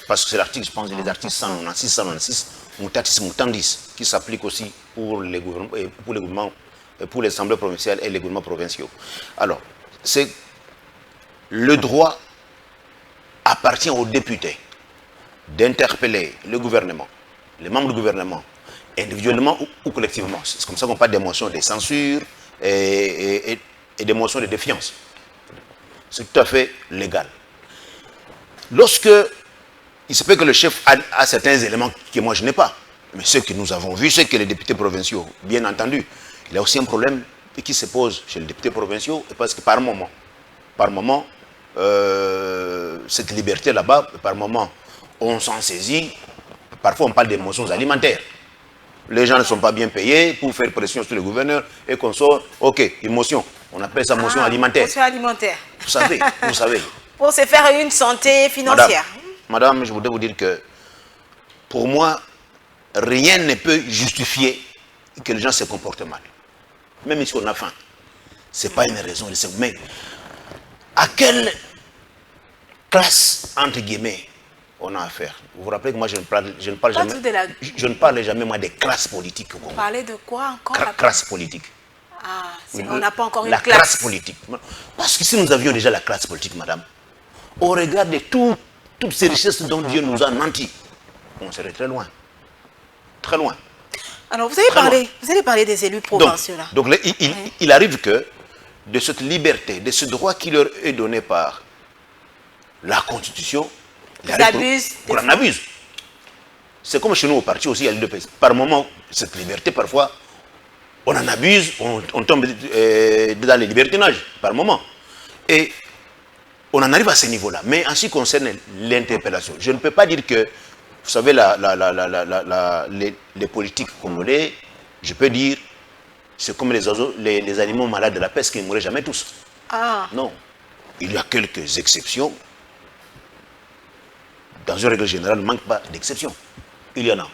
parce que c'est l'article, je pense, les articles 196, 196, mutatis mutandis, qui s'applique aussi pour les gouvernements, pour les assemblées provinciales et les gouvernements provinciaux. Alors, c'est le droit appartient aux députés d'interpeller le gouvernement, les membres du gouvernement, individuellement ou collectivement. C'est comme ça qu'on parle des motions de censure et des motions de défiance. C'est tout à fait légal. Lorsque il se peut que le chef a certains éléments que moi je n'ai pas, mais ce que nous avons vu, c'est que les députés provinciaux, bien entendu, il y a aussi un problème qui se pose chez les députés provinciaux, parce que par moment, cette liberté là-bas, par moment, on s'en saisit. Parfois, on parle des motions alimentaires. Les gens ne sont pas bien payés pour faire pression sur le gouverneur et qu'on sort, ok, une motion. On appelle ça motion alimentaire. Motion alimentaire. Vous savez. Pour se faire une santé financière. Madame, je voudrais vous dire que, pour moi, rien ne peut justifier que les gens se comportent mal. Même si on a faim. Ce n'est pas une raison. Mais à quelle classe, entre guillemets, on a affaire? Vous vous rappelez que moi, je ne parle jamais moi, des classes politiques. Vous parlez de quoi encore? Classe politique. Ah, on n'a pas encore une classe. La classe politique. Parce que si nous avions déjà la classe politique, madame, au regard de toutes ces richesses dont Dieu nous a menti, on serait très loin. Très loin. Alors, vous allez parler des élus provinciaux là. Donc il arrive que de cette liberté, de ce droit qui leur est donné par la Constitution, Qu'on en abuse. C'est comme chez nous au parti aussi, il y a l'UDPS. Par moment, cette liberté, parfois, on en abuse, on tombe dans les libertinages, par moment. Et on en arrive à ce niveau-là. Mais en ce qui concerne l'interpellation, je ne peux pas dire que, vous savez, les politiques congolais, je peux dire, c'est comme les oiseaux, les animaux malades de la peste qui ne mourraient jamais tous. Ah. Non. Il y a quelques exceptions. Dans une règle générale, il ne manque pas d'exceptions. Il y en a.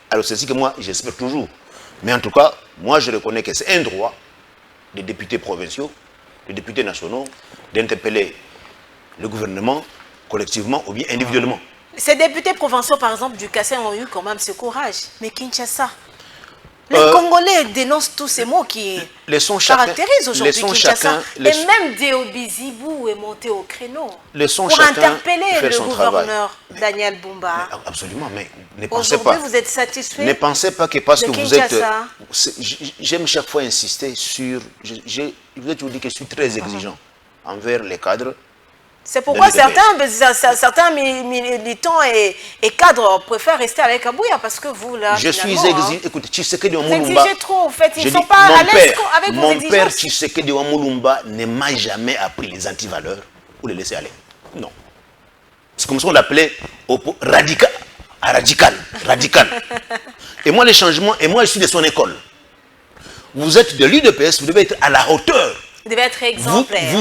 Alors c'est ce que moi, j'espère toujours. Mais en tout cas, moi, je reconnais que c'est un droit des députés provinciaux, des députés nationaux, d'interpeller le gouvernement collectivement ou bien individuellement. Ces députés provinciaux, par exemple, du Kassai ont eu quand même ce courage. Mais Kinshasa, les Congolais dénoncent tous ces mots qui caractérisent aujourd'hui Kinshasa. Et même Déobi Zibou est monté au créneau pour interpeller le gouverneur Daniel Bumba. Mais absolument, mais ne pensez pas. Aujourd'hui, vous êtes satisfait? Ne pensez pas que parce que vous êtes... Kinshasa. J'aime chaque fois insister sur... Je vous dire que je suis très exigeant envers les cadres. C'est pourquoi certains militants et cadres préfèrent rester avec Kabouya, parce que vous, là, je suis exigeant. Écoutez, Tshisekedi Wamulumba... Vous exigez trop, en fait. Ils ne sont pas à l'aise avec vos exigences. Mon père Tshisekedi Wamulumba ne m'a jamais appris les antivaleurs pour les laisser aller. Non. C'est comme ça qu'on l'appelait radical. Et moi, les changements, et moi, je suis de son école. Vous êtes de l'UDPS, vous devez être à la hauteur. Vous devez être exemplaire.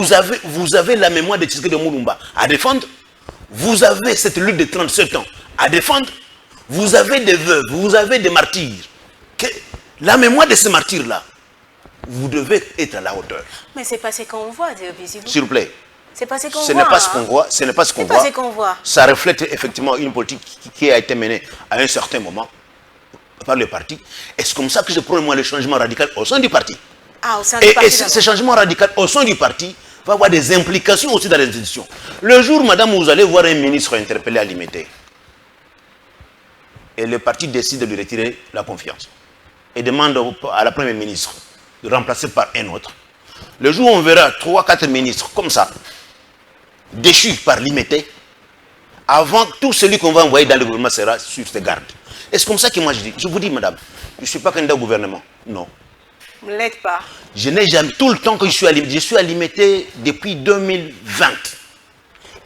Vous avez la mémoire de Tshisekedi Wamulumba à défendre. Vous avez cette lutte de 37 ans à défendre. Vous avez des veuves, vous avez des martyrs. La mémoire de ces martyrs-là, vous devez être à la hauteur. Mais c'est pas ce qu'on voit, visiblement. S'il vous plaît. C'est pas ce qu'on voit. Ce n'est pas ce qu'on voit. Ce n'est pas ce qu'on voit. Ça reflète effectivement une politique qui a été menée à un certain moment par le parti. Et c'est comme ça que je prône moi le changement radical au sein du parti. Ah, au sein du parti. Et ce changement radical au sein du parti va avoir des implications aussi dans les institutions. Le jour, madame, où vous allez voir un ministre interpellé à l'imiter, et le parti décide de lui retirer la confiance, et demande à la première ministre de remplacer par un autre, le jour où on verra 3-4 ministres comme ça, déchus par l'imité, avant tout celui qu'on va envoyer dans le gouvernement sera sur ses gardes. Et c'est comme ça que moi je dis, je vous dis madame, je ne suis pas candidat au gouvernement, non. Vous ne l'êtes pas. Je n'ai jamais, tout le temps que je suis à l'imité depuis 2020.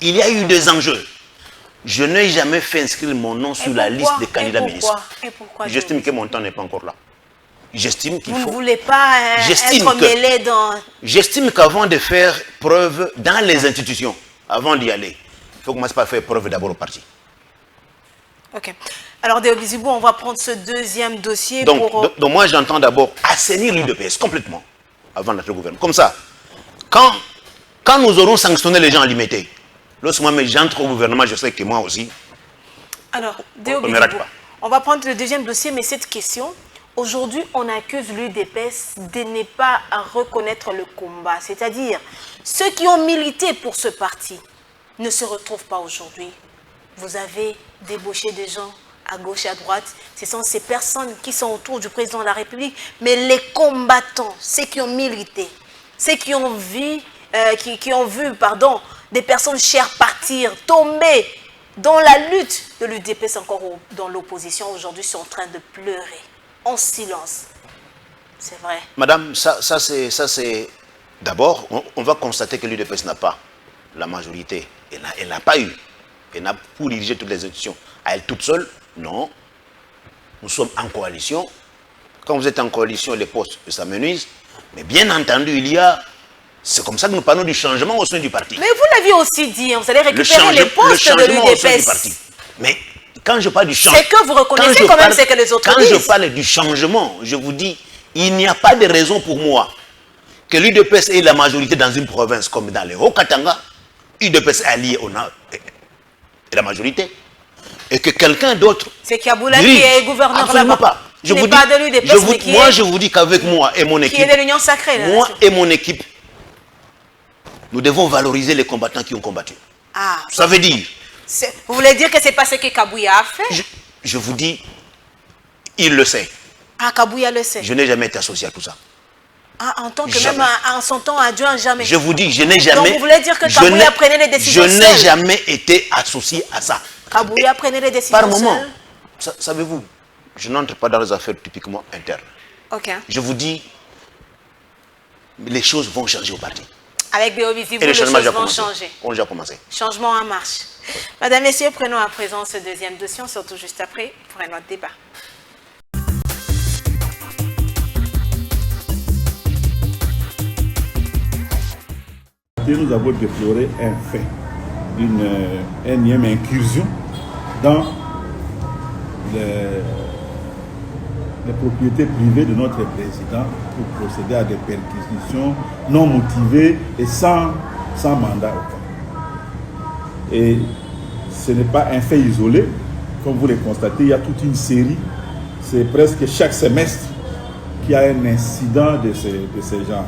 Il y a eu des enjeux. Je n'ai jamais fait inscrire mon nom sur la liste des candidats ministres. Et pourquoi? J'estime que mon temps n'est pas encore là. J'estime qu'il faut... Vous ne voulez pas être mêlé dans... J'estime qu'avant de faire preuve dans les institutions, avant d'y aller, il faut commencer par faire preuve d'abord au parti. Ok. Alors, Déobi Zibou, on va prendre ce deuxième dossier donc moi, j'entends d'abord assainir l'UDPS complètement avant d'être au gouvernement. Comme ça, quand nous aurons sanctionné les gens à l'imité, lorsque moi j'entre au gouvernement, je sais que moi aussi, alors, Déobi Zibou, on va prendre le deuxième dossier, mais cette question, aujourd'hui, on accuse l'UDPS de ne pas reconnaître le combat. C'est-à-dire, ceux qui ont milité pour ce parti ne se retrouvent pas aujourd'hui. Vous avez débauché des gens à gauche et à droite. Ce sont ces personnes qui sont autour du président de la République. Mais les combattants, ceux qui ont milité, ceux qui ont vu, des personnes chères partir, tomber dans la lutte de l'UDPS encore dans l'opposition, aujourd'hui sont en train de pleurer en silence. C'est vrai. Madame, ça c'est... D'abord, on va constater que l'UDPS n'a pas la majorité. Elle n'a pas eu. Elle n'a pour diriger toutes les institutions. À elle toute seule, non. Nous sommes en coalition. Quand vous êtes en coalition, les postes s'amenuisent. Mais bien entendu, il y a... C'est comme ça que nous parlons du changement au sein du parti. Mais vous l'aviez aussi dit, vous allez récupérer les postes de l'UDPS. Mais quand je parle du changement... C'est que vous reconnaissez quand même ce que les autres disent. Quand je parle du changement, je vous dis, il n'y a pas de raison pour moi que l'UDPS ait la majorité dans une province comme dans le Haut-Katanga. L'UDPS est allié au nord et la majorité. Et que quelqu'un d'autre... C'est Kaboula qui est gouverneur là-bas. Pas. Je vous dis, pas de l'UDPS, moi, je vous dis qu'avec moi et mon équipe... Qui est de l'Union sacrée. Là, moi et mon équipe, nous devons valoriser les combattants qui ont combattu. Ah, ça veut dire... Vous voulez dire que ce n'est pas ce que Kabouya a fait? Je vous dis, il le sait. Ah, Kabouya le sait. Je n'ai jamais été associé à tout ça. Ah, en tant que Jamais. même en son temps adjoint, jamais. Je vous dis, je n'ai jamais... Donc vous voulez dire que Kabouya prenait les décisions Je n'ai jamais été associé à ça. Kabouya prenait les décisions Par moment, seul. savez-vous, je n'entre pas dans les affaires typiquement internes. Ok. Je vous dis, les choses vont changer au parti. Avec Béovisi, Et les choses vont commencé. changer. On a déjà commencé. Changement en marche. Madame, Messieurs, prenons à présent ce deuxième dossier, surtout juste après, pour un autre débat. Nous avons déploré un fait d'une énième incursion dans les propriétés privées de notre président pour procéder à des perquisitions non motivées et sans mandat aucun. Et ce n'est pas un fait isolé, comme vous le constatez, il y a toute une série, c'est presque chaque semestre qu'il y a un incident de ce genre.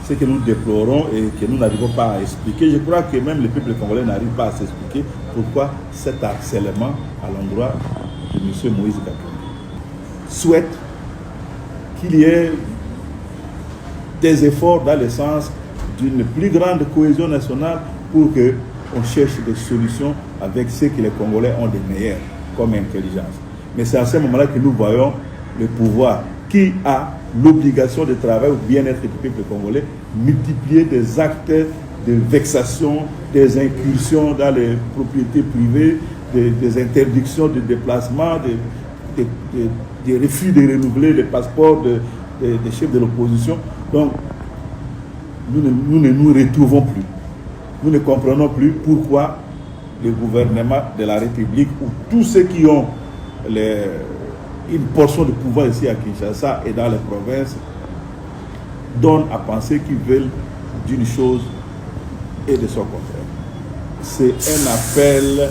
Ce que nous déplorons et que nous n'arrivons pas à expliquer. Je crois que même le peuple congolais n'arrive pas à s'expliquer pourquoi cet harcèlement à l'endroit de M. Moïse Katumbi souhaite qu'il y ait des efforts dans le sens d'une plus grande cohésion nationale pour qu'on cherche des solutions avec ce que les Congolais ont de meilleur comme intelligence. Mais c'est à ce moment-là que nous voyons le pouvoir qui a l'obligation de travailler au bien-être du peuple congolais, multiplier des actes de vexation, des incursions dans les propriétés privées, des interdictions de déplacement, des refus de renouveler les passeports des chefs de l'opposition. Donc, nous ne nous retrouvons plus. Nous ne comprenons plus pourquoi le gouvernement de la République ou tous ceux qui ont une portion de pouvoir ici à Kinshasa et dans les provinces donnent à penser qu'ils veulent d'une chose et de son contraire. C'est un appel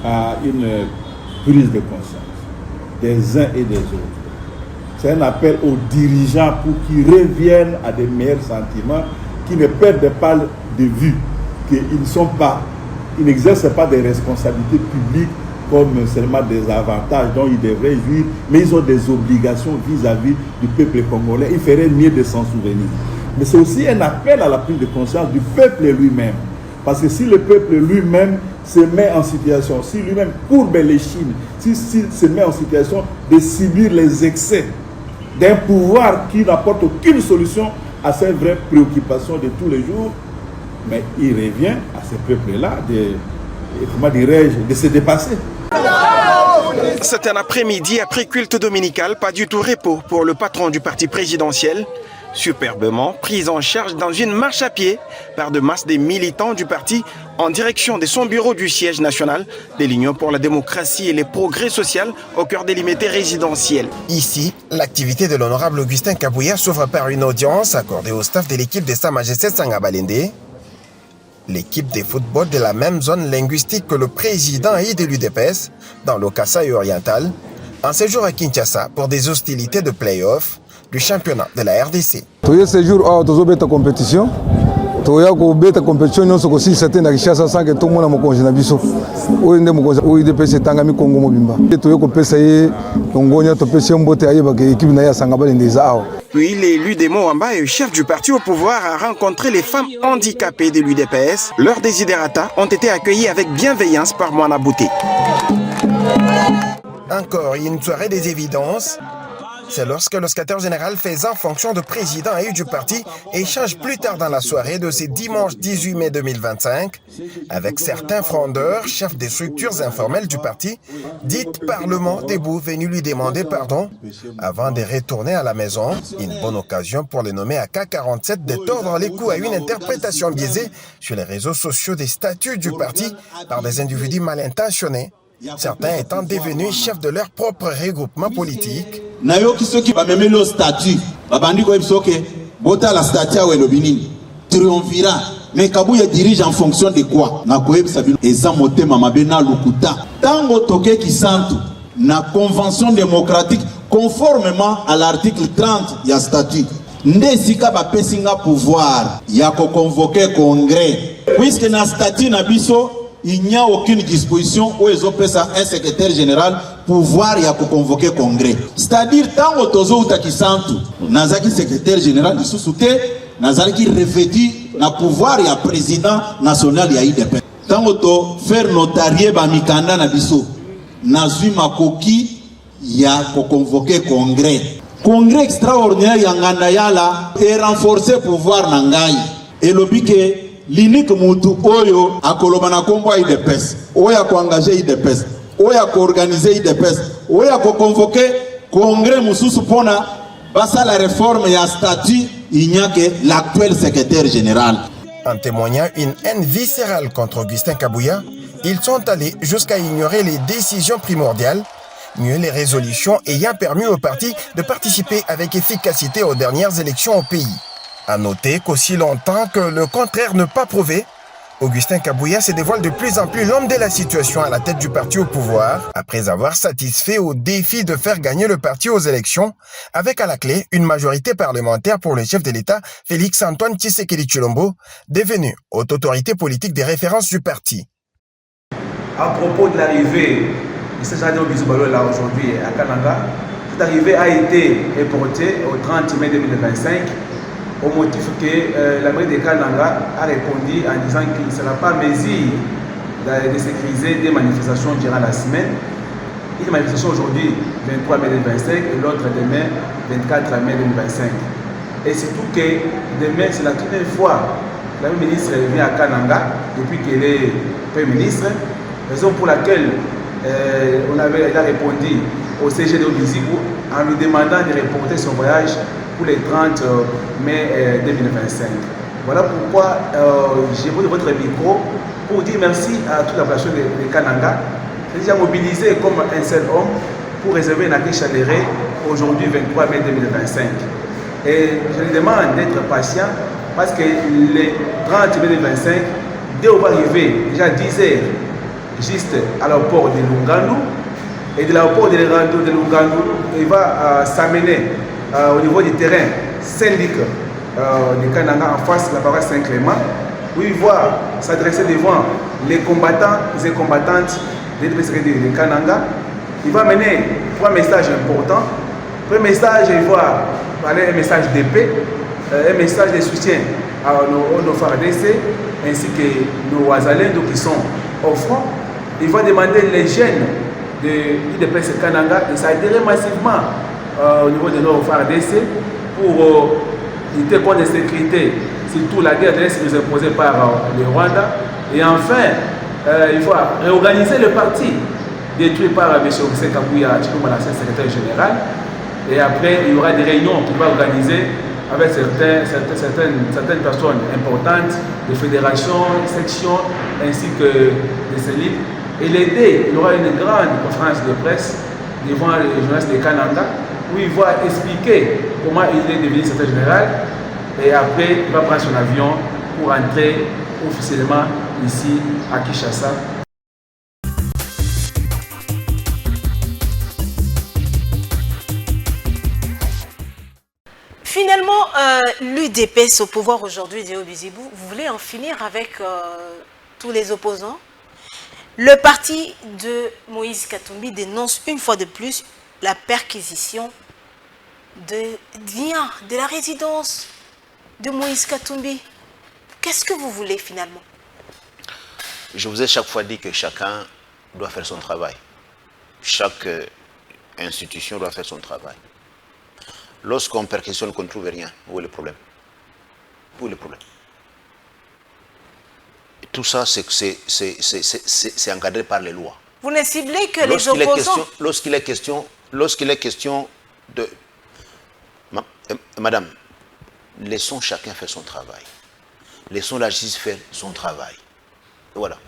à une prise de conscience des uns et des autres. C'est un appel aux dirigeants pour qu'ils reviennent à des meilleurs sentiments, qu'ils ne perdent pas de vue qu'ils n'exercent pas des responsabilités publiques comme seulement des avantages dont ils devraient jouir, mais ils ont des obligations vis-à-vis du peuple congolais. Il ferait mieux de s'en souvenir. Mais c'est aussi un appel à la prise de conscience du peuple lui-même. Parce que si le peuple lui-même se met en situation, si lui-même courbe les chines, s'il se met en situation de subir les excès d'un pouvoir qui n'apporte aucune solution à ses vraies préoccupations de tous les jours, mais il revient à ce peuple-là de se dépasser. C'est un après-midi après culte dominical, pas du tout repos pour le patron du parti présidentiel, superbement pris en charge dans une marche à pied par de masses des militants du parti en direction de son bureau du siège national de l'Union pour la démocratie et les progrès social au cœur des limités résidentielles. Ici, l'activité de l'honorable Augustin Kabouya s'ouvre par une audience accordée au staff de l'équipe de Sa Majesté Sangabalende, l'équipe de football de la même zone linguistique que le président et de l'UDPS dans le Kasaï oriental, en séjour à Kinshasa pour des hostilités de play-off du championnat de la RDC. Ce séjour a été compétition. Toya ko beta compétition nyonso ko si certaine na Kinshasa sans que tout le monde mo konje na biso. O inde mo konje o UDPS tangami Kongo mobimba. Toya ko pesa ye Kongo nya to pesa mbote ayeba ke équipe na ya Sangabalende zao. Puis l'élu des Moamba, chef du parti au pouvoir, a rencontré les femmes handicapées de l'UDPS. Leurs desiderata ont été accueillis avec bienveillance par Moana Bouté. Encore une soirée des évidences. C'est lorsque le secrétaire général faisant fonction de président et du parti échange plus tard dans la soirée de ce dimanche 18 mai 2025 avec certains frondeurs, chefs des structures informelles du parti, dites Parlement debout, venus lui demander pardon avant de retourner à la maison. Une bonne occasion pour les nommer à K47 de tordre les coups à une interprétation biaisée sur les réseaux sociaux des statuts du parti par des individus mal intentionnés, certains étant devenus chefs de leur propre regroupement politique. Nayoki soki ba memeli au statut babandi ko ebisoke bota la statut a welobini triomvira mais Kabouya dirige en fonction de quoi na ko ebisa bino eza motema mabe na lukuta tango toke kisantu na convention démocratique conformément à l'article 30 ya statut nde sika ba pesinga pouvoir ya ko convoquer congrès puisque na statut na biso il n'y a aucune disposition où ils ont pris un secrétaire général pouvoir ya convoquer congrès. C'est-à-dire tant otozo utakisantu nazaki secrétaire général du sous-souté nazaki revêtu na pouvoir ya président national ya IDP. Tant oto faire notarier ba mikanda na biso nazui makoki ya convoquer congrès. Congrès extraordinaire ya nganda yala et renforcer pouvoir na ngai. Et lobike l'unique mutu oyo akoloba na kombo IDPS, oyo ko engager IDPS, oyo ko organiser IDPS, oyo ko convoquer congrès mususu pona basa la réforme ya statut il n'y a que l'actuel secrétaire général. En témoignant une haine viscérale contre Augustin Kabouya, ils sont allés jusqu'à ignorer les décisions primordiales, mieux les résolutions ayant permis au parti de participer avec efficacité aux dernières élections au pays. À noter qu'aussi longtemps que le contraire n'est pas prouvé, Augustin Kabouya se dévoile de plus en plus l'homme de la situation à la tête du parti au pouvoir, après avoir satisfait au défi de faire gagner le parti aux élections, avec à la clé une majorité parlementaire pour le chef de l'État, Félix-Antoine Tshisekedi Tshilombo, devenu haute autorité politique des références du parti. À propos de l'arrivée de ce Jean Bizubalo là aujourd'hui à Kananga, cette arrivée a été reportée au 30 mai 2025 au motif que la mairie de Kananga a répondu en disant qu'il ne sera pas mesure de sécuriser des manifestations durant la semaine. Une manifestation aujourd'hui, 23 mai 2025, et l'autre demain, 24 mai 2025. Et surtout que demain, c'est la première fois que la ministre vient à Kananga depuis qu'elle est Premier ministre, raison pour laquelle on avait répondu au CG de Obizibou en lui demandant de reporter son voyage pour les 30 mai 2025. Voilà pourquoi j'ai pris votre micro pour dire merci à toute la population de Kananga, déjà mobilisé comme un seul homme pour réserver un accueil chaleureux aujourd'hui 23 mai 2025. Et je lui demande d'être patient parce que les 30 mai 2025, dès qu'on va arriver déjà 10 heures juste à l'aéroport de Lungandu, et de l'aéroport de Lungandu, il va s'amener au niveau du terrain syndic de Kananga en face de la paroisse Saint-Clément, où il va s'adresser devant les combattants et combattantes de Kananga. Il va mener 3 messages importants. Le premier message, il va parler un message de paix, un message de soutien à nos FARDC ainsi que nos Ouazalendo qui sont au front. Il va demander les jeunes de l'IDPS Kananga de s'adhérer massivement au niveau de nos FARDC pour lutter contre la sécurité, surtout la guerre de l'Est imposée par le Rwanda. Et enfin, il faut réorganiser le parti détruit par M. Augustin Kabouya, secrétaire général. Et après, il y aura des réunions qu'il va organiser avec certaines personnes importantes, des fédérations, sections, ainsi que des cellules. Et l'aider, il y aura une grande conférence de presse devant les journalistes de Kananga, où il va expliquer comment il est devenu secrétaire général. Et après, il va prendre son avion pour entrer officiellement ici à Kinshasa. Finalement, l'UDPS au pouvoir aujourd'hui, Deo Bizibou, vous voulez en finir avec tous les opposants? Le parti de Moïse Katumbi dénonce une fois de plus la perquisition de la résidence de Moïse Katumbi. Qu'est-ce que vous voulez finalement? Je vous ai chaque fois dit que chacun doit faire son travail. Chaque institution doit faire son travail. Lorsqu'on perquisitionne, qu'on ne trouve rien, où est le problème? Où est le problème? Et tout ça, c'est encadré par les lois. Vous ne ciblez que les opposants. Lorsqu'il est question de... Madame, laissons chacun faire son travail. Laissons la justice faire son travail. Et voilà.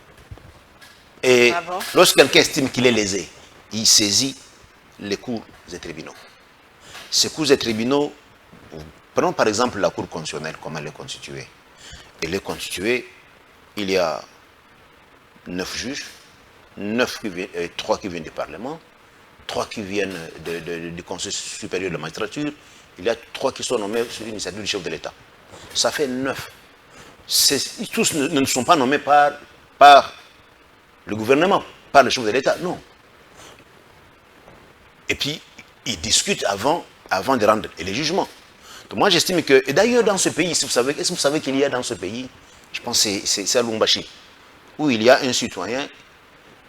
Et lorsque quelqu'un estime qu'il est lésé, il saisit les cours des tribunaux. Ces cours et tribunaux, prenons par exemple la Cour constitutionnelle, comment elle est constituée. Elle est constituée, il y a 9 juges, 3 qui viennent du Parlement, 3 qui viennent du Conseil supérieur de la magistrature, il y a 3 qui sont nommés sur l'initiative du chef de l'État. Ça fait 9. Tous ne sont pas nommés par le gouvernement, par le chef de l'État, non. Et puis, ils discutent avant de rendre les jugements. Donc moi, j'estime que, et d'ailleurs, dans ce pays, est-ce que vous savez qu'il y a dans ce pays, je pense que c'est à Lubumbashi, où il y a un citoyen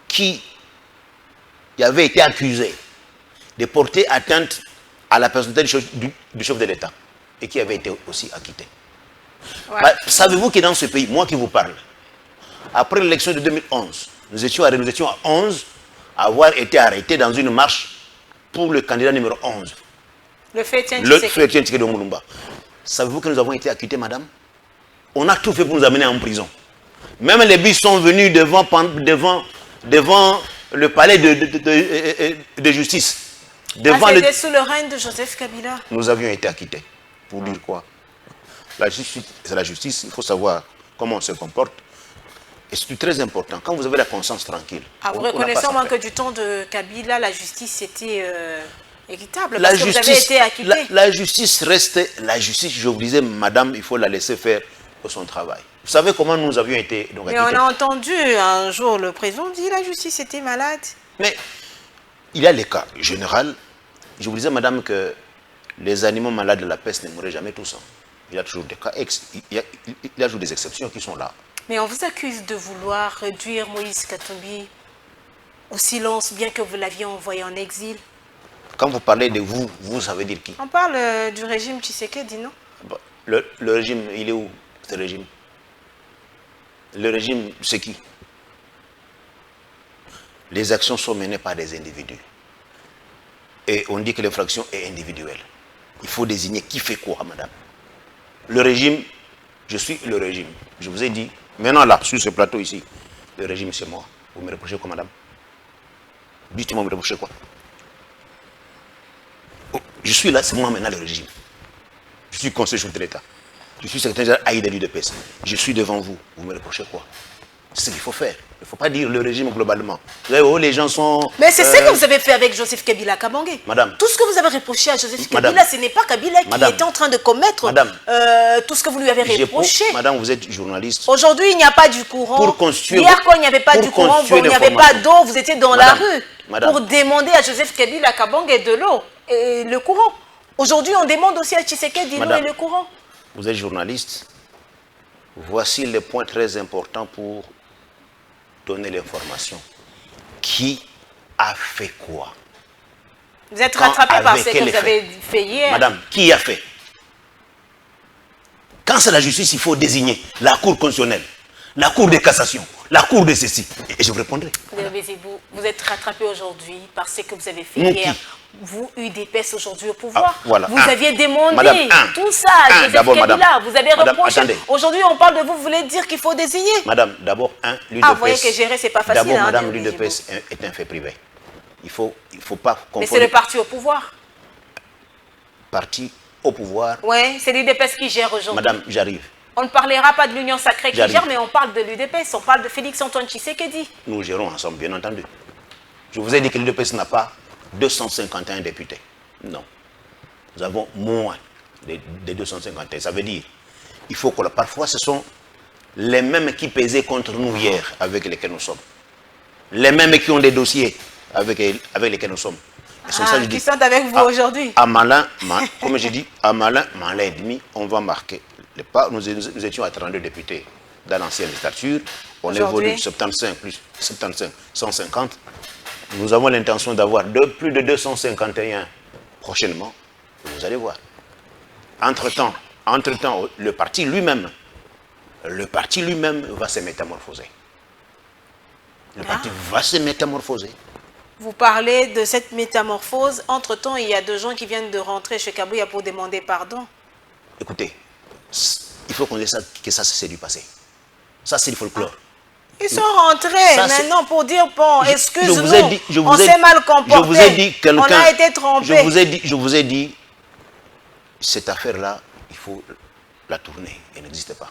qui avait été accusé de porter atteinte à la personnalité du chef de l'État et qui avait été aussi acquitté. Ouais. Bah, savez-vous que dans ce pays, moi qui vous parle, après l'élection de 2011, nous étions à 11 à avoir été arrêtés dans une marche pour le candidat numéro 11. Le fait Tshisekedi de Mulumba. Savez-vous que nous avons été acquittés, madame? On a tout fait pour nous amener en prison. Même les bus sont venus devant le palais de justice. C'était sous le règne de Joseph Kabila. Nous avions été acquittés. Pour dire quoi? La justice, c'est la justice, il faut savoir comment on se comporte. Et c'est très important. Quand vous avez la conscience tranquille. Vous reconnaissez au moins que du temps de Kabila, la justice était équitable parce que vous avez été acquitté. La justice reste la justice. Je vous disais, madame, il faut la laisser faire son travail. Vous savez comment nous avions été donc, mais acquittés? On a entendu un jour le président dire que la justice était malade. Mais il y a les cas généraux. Je vous disais, madame, que les animaux malades de la peste ne mourraient jamais tous. Il y a toujours des cas, il y a toujours des exceptions qui sont là. Mais on vous accuse de vouloir réduire Moïse Katumbi au silence, bien que vous l'aviez envoyé en exil. Quand vous parlez de vous, vous savez dire qui? On parle du régime Tshisekedi, non? Le régime, il est où, ce régime? Le régime, c'est qui? Les actions sont menées par des individus. Et on dit que l'infraction est individuelle. Il faut désigner qui fait quoi, madame. Le régime, je suis le régime. Je vous ai dit, maintenant là, sur ce plateau ici, le régime c'est moi. Vous me reprochez quoi, madame? Dites-moi, vous me reprochez quoi? Oh, je suis là, c'est moi maintenant le régime. Je suis conseiller chef de l'État. Je suis secrétaire général Aïda l'UDPS. Je suis devant vous. Vous me reprochez quoi? C'est ce qu'il faut faire. Il ne faut pas dire le régime globalement. Oh, les gens sont... Mais c'est ce que vous avez fait avec Joseph Kabila Kabangé. Madame. Tout ce que vous avez reproché à Joseph Kabila, ce n'est pas Kabila qui était en train de commettre tout ce que vous lui avez reproché. Madame, vous êtes journaliste. Aujourd'hui, il n'y a pas du courant. Pour construire... Hier, quand il n'y avait pas du courant, il n'y avait pas d'eau, vous étiez dans la rue pour demander à Joseph Kabila Kabangé de l'eau et le courant. Aujourd'hui, on demande aussi à Tshisekedi l'eau et le courant. Vous êtes journaliste. Voici les points très importants pour donner l'information. Qui a fait quoi? Vous êtes rattrapé par ce que vous avez fait hier. Madame, qui a fait? Quand c'est la justice, il faut désigner la Cour constitutionnelle, la Cour de cassation, la Cour de ceci. Et je vous répondrai. Vous êtes rattrapé aujourd'hui par ce que vous avez fait hier. Vous, UDPS, aujourd'hui au pouvoir, vous aviez demandé tout ça à Joseph Kabila. Vous avez reproché. Aujourd'hui, on parle de vous, vous voulez dire qu'il faut désigner. Madame, d'abord, l'UDPS... Ah, vous voyez que gérer, c'est pas facile. D'abord, madame, l'UDPS est un fait privé. Il faut pas confondre... Mais c'est le parti au pouvoir. Parti au pouvoir. Oui, c'est l'UDPS qui gère aujourd'hui. Madame, j'arrive. On ne parlera pas de l'Union sacrée qui gère, mais on parle de l'UDPS. On parle de Félix-Antoine Tshisekedi. Nous gérons ensemble, bien entendu. Je vous ai dit que l'UDPS n'a pas 251 députés. Non. Nous avons moins de 251. Ça veut dire, il faut que parfois ce sont les mêmes qui pesaient contre nous hier avec lesquels nous sommes. Les mêmes qui ont des dossiers avec lesquels nous sommes. Qui sont avec vous aujourd'hui. À malin, comme je dis, à malin et demi, on va marquer le pas. Nous étions à 32 députés dans l'ancienne législature. On évolue de 75 plus 75, 150. Nous avons l'intention d'avoir plus de 251 prochainement. Vous allez voir. Entre-temps, le parti lui-même va se métamorphoser. Le parti va se métamorphoser. Vous parlez de cette métamorphose. Entre-temps, il y a deux gens qui viennent de rentrer chez Kabouya pour demander pardon. Écoutez, il faut qu'on dise que ça, c'est du passé. Ça, c'est du folklore. Ils sont rentrés maintenant pour dire, bon, excuse-nous, on s'est mal comporté, on a été trompé. Je vous ai dit, cette affaire-là, il faut la tourner, elle n'existe pas.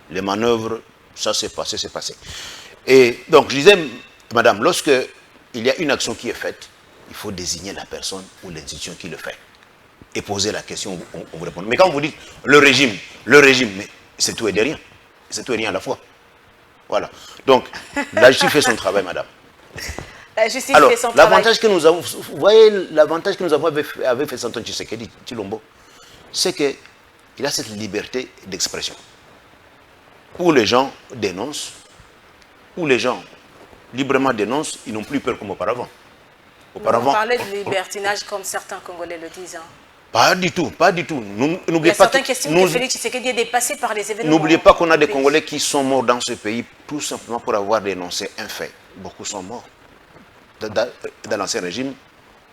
Les manœuvres, ça s'est passé, c'est passé. Et donc, je disais, madame, lorsque il y a une action qui est faite, il faut désigner la personne ou l'institution qui le fait. Et poser la question, on vous répond. Mais quand vous dites le régime, mais c'est tout et de rien. C'est tout et rien à la fois. Voilà. Donc, la justice fait son travail, madame. La justice Alors, fait son travail. l'avantage que nous avons, vous voyez, l'avantage que nous avons avec fait Santon Tshisekedi Tshilombo, c'est qu'il a cette liberté d'expression. Où les gens dénoncent, où les gens librement dénoncent, ils n'ont plus peur comme auparavant. Auparavant, on parlait de libertinage comme certains Congolais le disent. Hein. Pas du tout, pas du tout. Il y a certains qui estiment que Félix Tshisekedi est dépassé par les événements. N'oubliez pas qu'on a des Congolais qui sont morts dans ce pays tout simplement pour avoir dénoncé un fait. Beaucoup sont morts. Dans l'ancien régime,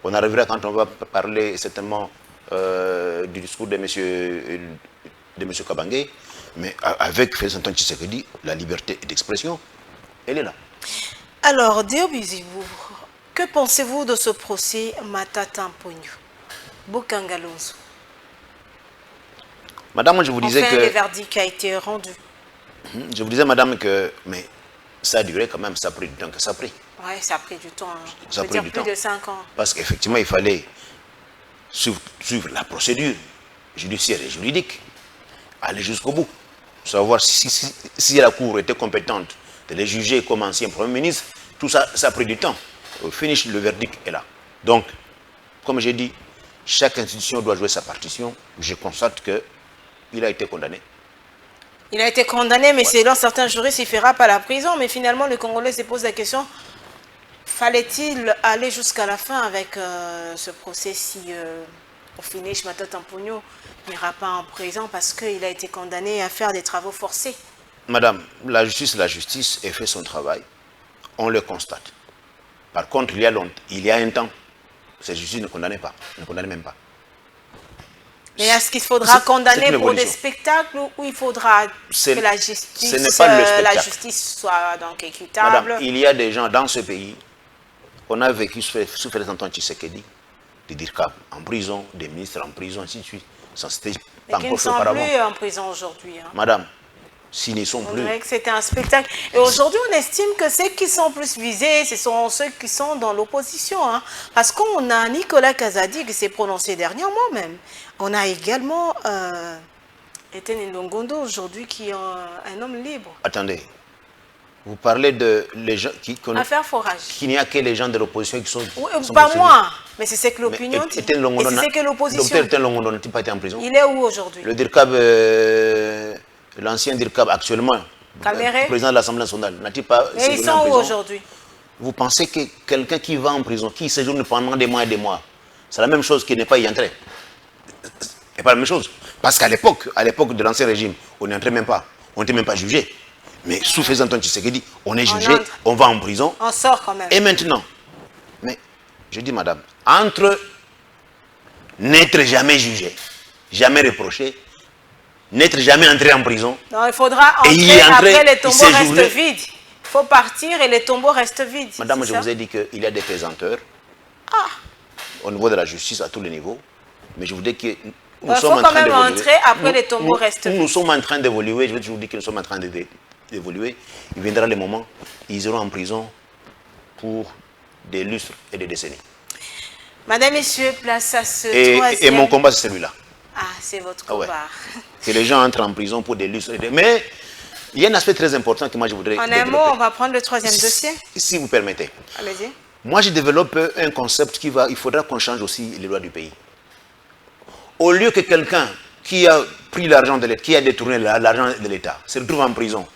on arrivera quand on va parler certainement du discours de M. Kabangé, mais avec Félix Antoine Tshisekedi, la liberté d'expression, elle est là. Alors, Déobizibou, que pensez-vous de ce procès Matata Mponyo, Bokangalonzo? Madame, je vous disais enfin, que... le verdict a été rendu. Je vous disais, madame, que mais ça a duré quand même, ça a pris du temps que ça a pris. Oui, ça a pris du temps. Ça a pris du temps. Plus de 5 ans. Parce qu'effectivement, il fallait suivre la procédure judiciaire et juridique, aller jusqu'au bout, savoir si la Cour était compétente de les juger comme ancien Premier ministre. Tout ça, ça a pris du temps. Au finish, le verdict est là. Donc, comme j'ai dit, chaque institution doit jouer sa partition. Je constate qu'il a été condamné. Il a été condamné, mais selon certains juristes, il ne fera pas la prison. Mais finalement, le Congolais se pose la question, fallait-il aller jusqu'à la fin avec ce procès si au finish, Matata Mponyo n'ira pas en prison parce qu'il a été condamné à faire des travaux forcés? Madame, la justice a fait son travail. On le constate. Par contre, il y a un temps, cette justice ne condamnait pas, ne condamnait même pas. Mais est-ce qu'il faudra condamner pour des spectacles ou il faudra que la justice soit donc équitable? Madame, il y a des gens dans ce pays, on a vécu sous Félix Antoine Tshisekedi, des DIRCAB en prison, des ministres en prison, ainsi de suite. Ça, c'était pas encore fait auparavant. Mais qui ne sont plus en prison aujourd'hui. Hein. Madame, s'ils n'y sont plus... On dirait que c'était un spectacle. Et aujourd'hui, on estime que ceux qui sont plus visés, ce sont ceux qui sont dans l'opposition. Hein. Parce qu'on a Nicolas Kazadi qui s'est prononcé dernièrement même. On a également Etienne Longondo aujourd'hui qui est un homme libre. Attendez, vous parlez de les gens qui... Affaire forage. Qu'il n'y a que les gens de l'opposition qui sont... Oui, pas moi, mais c'est ce que l'opinion dit. Et c'est ce que l'opposition... Docteur Etienne Longondo n'a-t-il pas été en prison? Il est où aujourd'hui? Le DIRCAB... L'ancien DIRCAB actuellement, président de l'Assemblée nationale, n'a-t-il pas... Et ils sont où aujourd'hui? Vous pensez que quelqu'un qui va en prison, qui séjourne pendant des mois et des mois, c'est la même chose qu'il n'est pas y entré? C'est pas la même chose. Parce qu'à l'époque de l'ancien régime, on n'y entrait même pas. On n'était même pas jugé. Mais sous Félix Antoine Tshisekedi, on est jugé, on va en prison. On sort quand même. Et maintenant, mais je dis madame, entre n'être jamais jugé, jamais reproché, n'être jamais entré en prison. Non, il faudra entrer, après les tombeaux restent vides. Il faut partir et les tombeaux restent vides. Madame, je vous ai dit qu'il y a des pesanteurs au niveau de la justice à tous les niveaux. Mais je vous dis que nous sommes en train d'évoluer. Il faut quand même entrer après les tombeaux restent vides. Nous sommes en train d'évoluer. Je vous dis que nous sommes en train d'évoluer. Il viendra le moment, ils iront en prison pour des lustres et des décennies. Madame, Messieurs, place à ce troisième... Et mon combat, c'est celui-là. Ah, c'est votre combat. Ouais. Que les gens entrent en prison pour des lustres. Mais il y a un aspect très important que moi je voudrais développer. En un mot, on va prendre le troisième dossier. Si vous permettez. Allez-y. Moi, je développe un concept il faudra qu'on change aussi les lois du pays. Au lieu que quelqu'un qui a pris l'argent de l'État, qui a détourné l'argent de l'État, se retrouve en prison,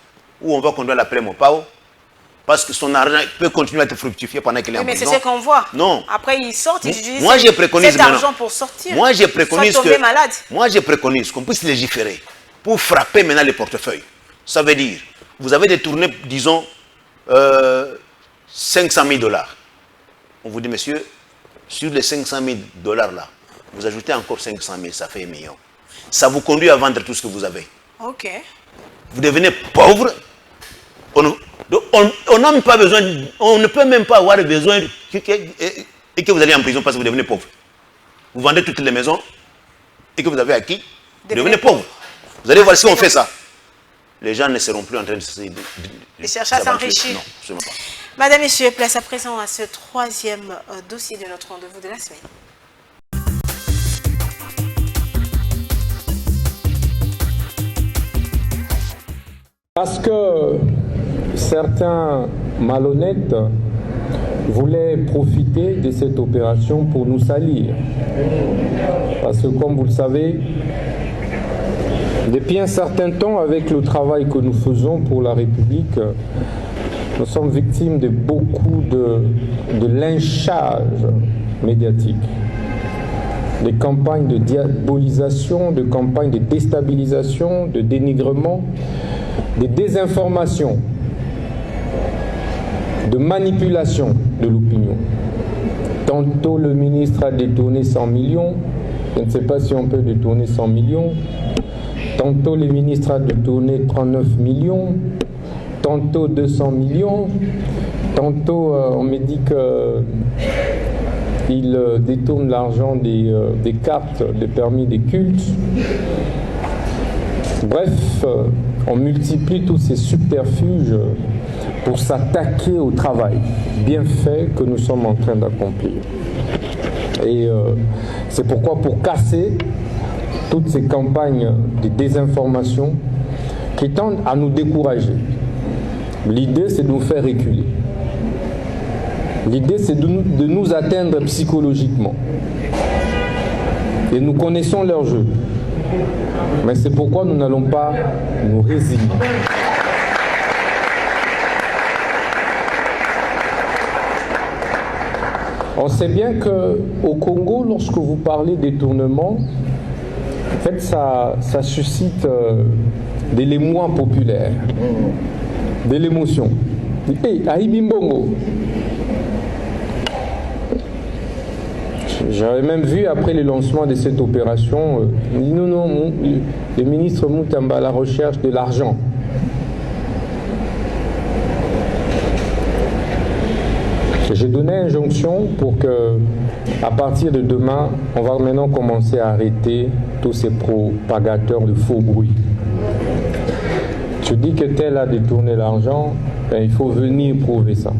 où on va conduire la prime au PAO, parce que son argent peut continuer à être fructifié pendant qu'il est en prison. Mais c'est ce qu'on voit. Non. Après, ils sortent, ils utilisent cet argent pour sortir. Moi, je préconise qu'on puisse légiférer pour frapper maintenant les portefeuilles. Ça veut dire, vous avez détourné, disons, 500 000 $. On vous dit, monsieur, sur les 500 000 $ là, vous ajoutez encore 500 000, ça fait 1 million. Ça vous conduit à vendre tout ce que vous avez. Ok. Vous devenez pauvre. On n'a même pas besoin, on ne peut même pas avoir besoin et que vous allez en prison parce que vous devenez pauvre. Vous vendez toutes les maisons et que vous avez acquis, vous devenez pauvre. Vous allez voir si on fait ça. Les gens ne seront plus en train de chercher à s'enrichir. Non, absolument pas. Madame, Messieurs, place à présent à ce troisième dossier de notre rendez-vous de la semaine. Parce que certains malhonnêtes voulait profiter de cette opération pour nous salir. Parce que comme vous le savez, depuis un certain temps, avec le travail que nous faisons pour la République, nous sommes victimes de beaucoup de lynchage médiatique, des campagnes de diabolisation, de campagnes de déstabilisation, de dénigrement, de désinformation, de manipulation de l'opinion. Tantôt le ministre a détourné 100 millions, je ne sais pas si on peut détourner 100 millions, tantôt le ministre a détourné 39 millions, tantôt 200 millions, tantôt on me dit qu'il détourne l'argent des cartes de permis des cultes. Bref, on multiplie tous ces subterfuges pour s'attaquer au travail bien fait que nous sommes en train d'accomplir. Et c'est pourquoi, pour casser toutes ces campagnes de désinformation qui tendent à nous décourager, l'idée c'est de nous faire reculer. L'idée c'est de nous atteindre psychologiquement. Et nous connaissons leur jeu. Mais c'est pourquoi nous n'allons pas nous résigner. On sait bien qu'au Congo, lorsque vous parlez détournement, en fait, ça suscite de l'émoi populaire, de l'émotion. Hey, Aïbimbongo. J'avais même vu après le lancement de cette opération, non, le ministre Moutamba à la recherche de l'argent. J'ai donné injonction pour que, à partir de demain, on va maintenant commencer à arrêter tous ces propagateurs de faux bruits. Tu dis que tel a détourné l'argent, ben, il faut venir prouver ça.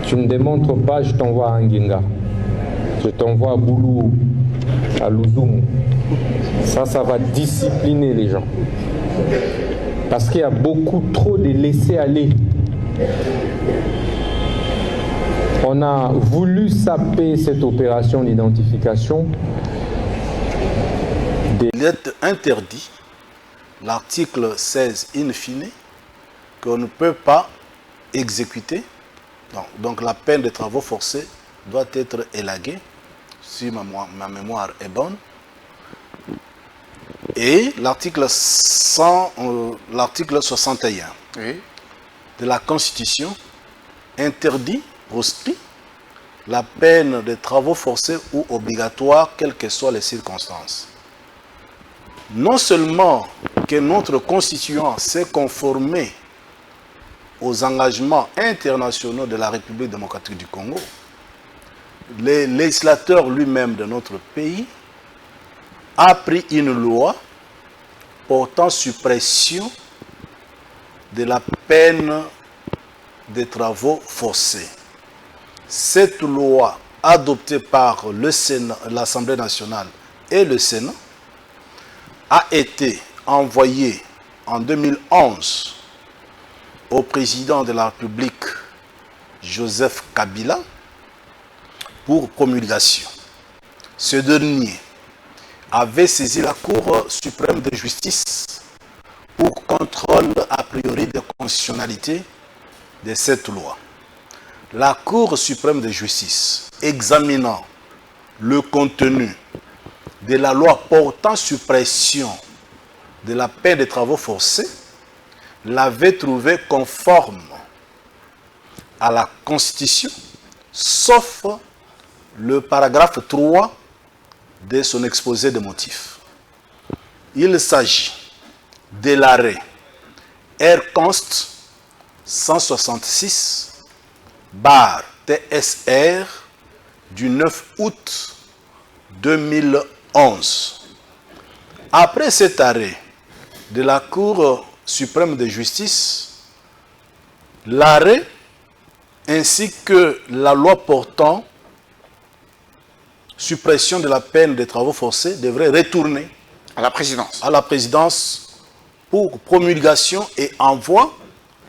Tu ne démontres pas, je t'envoie à Ngenga. Je t'envoie à Boulou, à Louzoum. Ça va discipliner les gens. Parce qu'il y a beaucoup trop de laisser-aller. On a voulu saper cette opération d'identification. Il est interdit, l'article 16 in fine, qu'on ne peut pas exécuter. Donc la peine de travaux forcés doit être élaguée, si ma mémoire est bonne. Et l'article 61 de la Constitution interdit, proscrit, la peine de travaux forcés ou obligatoires, quelles que soient les circonstances. Non seulement que notre constituant s'est conformé aux engagements internationaux de la République démocratique du Congo, le législateur lui-même de notre pays a pris une loi portant suppression de la peine des travaux forcés. Cette loi, adoptée par le Sénat, l'Assemblée nationale et le Sénat, a été envoyée en 2011 au président de la République, Joseph Kabila, pour promulgation. Ce dernier avait saisi la Cour suprême de justice pour contrôle a priori de constitutionnalité de cette loi. La Cour suprême de justice, examinant le contenu de la loi portant suppression de la peine de travaux forcés, l'avait trouvé conforme à la Constitution, sauf le paragraphe 3 de son exposé de motifs. Il s'agit de l'arrêt R-Const 166/TSR du 9 août 2011. Après cet arrêt de la Cour suprême de justice, l'arrêt ainsi que la loi portant suppression de la peine des travaux forcés devrait retourner à la présidence. À la présidence pour promulgation et envoi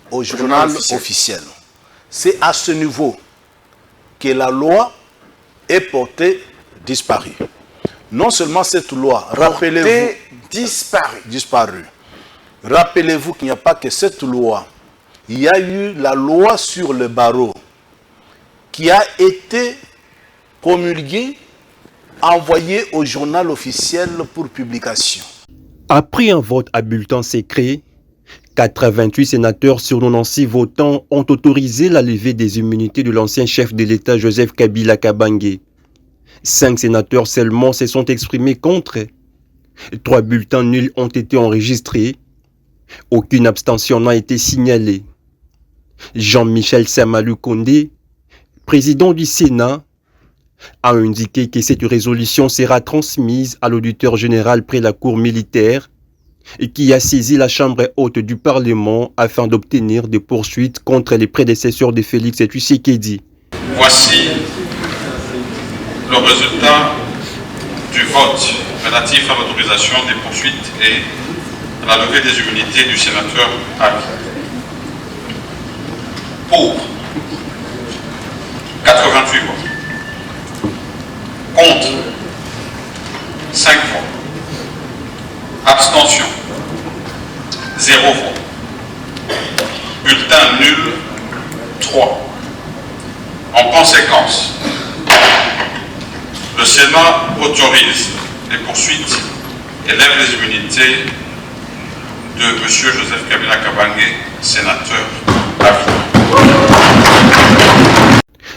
au journal officiel. C'est à ce niveau que la loi est portée disparue. Non seulement cette loi, rappelez-vous, disparue. Rappelez-vous qu'il n'y a pas que cette loi. Il y a eu la loi sur le barreau qui a été promulguée, envoyée au journal officiel pour publication. Après un vote à bulletin secret, 88 sénateurs sur 96 votants ont autorisé la levée des immunités de l'ancien chef de l'État Joseph Kabila Kabange. 5 sénateurs seulement se sont exprimés contre. 3 bulletins nuls ont été enregistrés. Aucune abstention n'a été signalée. Jean-Michel Samalou Kondé, président du Sénat, a indiqué que cette résolution sera transmise à l'auditeur général près la cour militaire et qui a saisi la Chambre haute du Parlement afin d'obtenir des poursuites contre les prédécesseurs de Félix Tshisekedi. Voici le résultat du vote relatif à l'autorisation des poursuites et à la levée des immunités du sénateur Abi. Pour 88 voix. Contre 5 voix. Abstention 0 voix. Bulletin nul 3. En conséquence, le Sénat autorise les poursuites et lève les immunités de M. Joseph Kabila Kabange, sénateur à vie.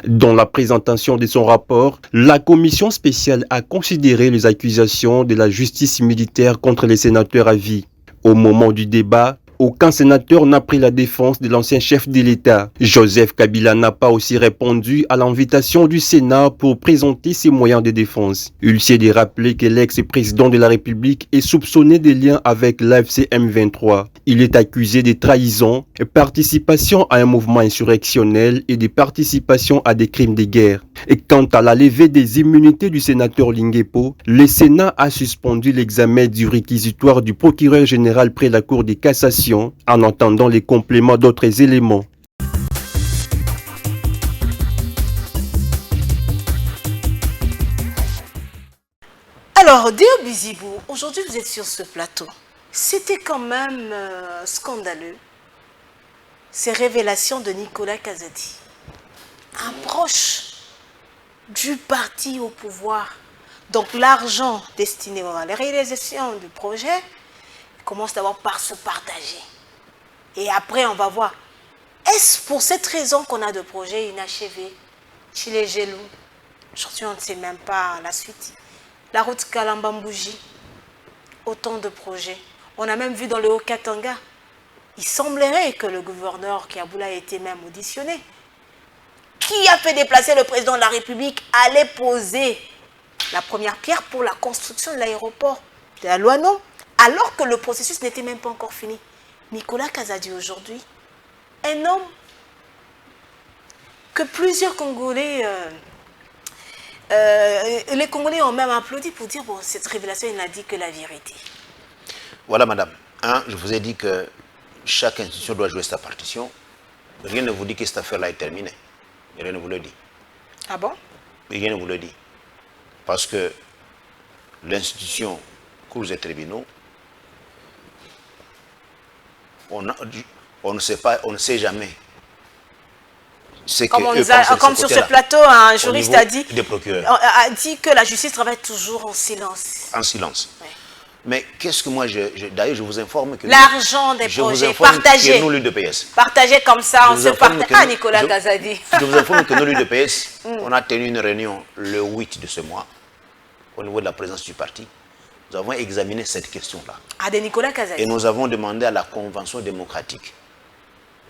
Dans la présentation de son rapport, la commission spéciale a considéré les accusations de la justice militaire contre les sénateurs à vie. Au moment du débat, aucun sénateur n'a pris la défense de l'ancien chef de l'État. Joseph Kabila n'a pas aussi répondu à l'invitation du Sénat pour présenter ses moyens de défense. Il s'est de rappeler que l'ex-président de la République est soupçonné de liens avec l'AFC M23. Il est accusé de trahison, participation à un mouvement insurrectionnel et de participation à des crimes de guerre. Et quant à la levée des immunités du sénateur Linguepo, le Sénat a suspendu l'examen du réquisitoire du procureur général près la Cour de cassation en attendant les compléments d'autres éléments. Alors, Déo Bizibou, aujourd'hui vous êtes sur ce plateau. C'était quand même scandaleux, ces révélations de Nicolas Kazadi, un proche du parti au pouvoir. Donc l'argent destiné à la réalisation du projet commence d'abord par se partager. Et après, on va voir, est-ce pour cette raison qu'on a de projets inachevés chez les Gelou? Aujourd'hui, on ne sait même pas la suite. La route Kalambambouji, autant de projets. On a même vu dans le Haut-Katanga, il semblerait que le gouverneur Kiaboula ait été même auditionné. Qui a fait déplacer le président de la République allait poser la première pierre pour la construction de l'aéroport de la Loano, alors que le processus n'était même pas encore fini. Nicolas Kazadi aujourd'hui, un homme que plusieurs Congolais, les Congolais ont même applaudi pour dire, bon, cette révélation, il n'a dit que la vérité. Voilà, madame. Je vous ai dit que chaque institution doit jouer sa partition. Rien ne vous dit que cette affaire-là est terminée. Rien ne vous le dit. Ah bon? Rien ne vous le dit. Parce que l'institution, cours et tribunaux, on ne sait pas, on ne sait jamais. Comme sur ce plateau, un juriste a dit que la justice travaille toujours en silence. En silence. Ouais. Mais qu'est-ce que moi, d'ailleurs, je vous informe que... L'argent des projets, partagé. Nous, l'UDPS. Partagé comme ça, on se partage. Ah, Nicolas Kazadi. Je vous informe que nous, l'UDPS, on a tenu une réunion le 8 de ce mois, au niveau de la présence du parti. Nous avons examiné cette question-là. Ah, de Nicolas Kazadi. Et nous avons demandé à la Convention démocratique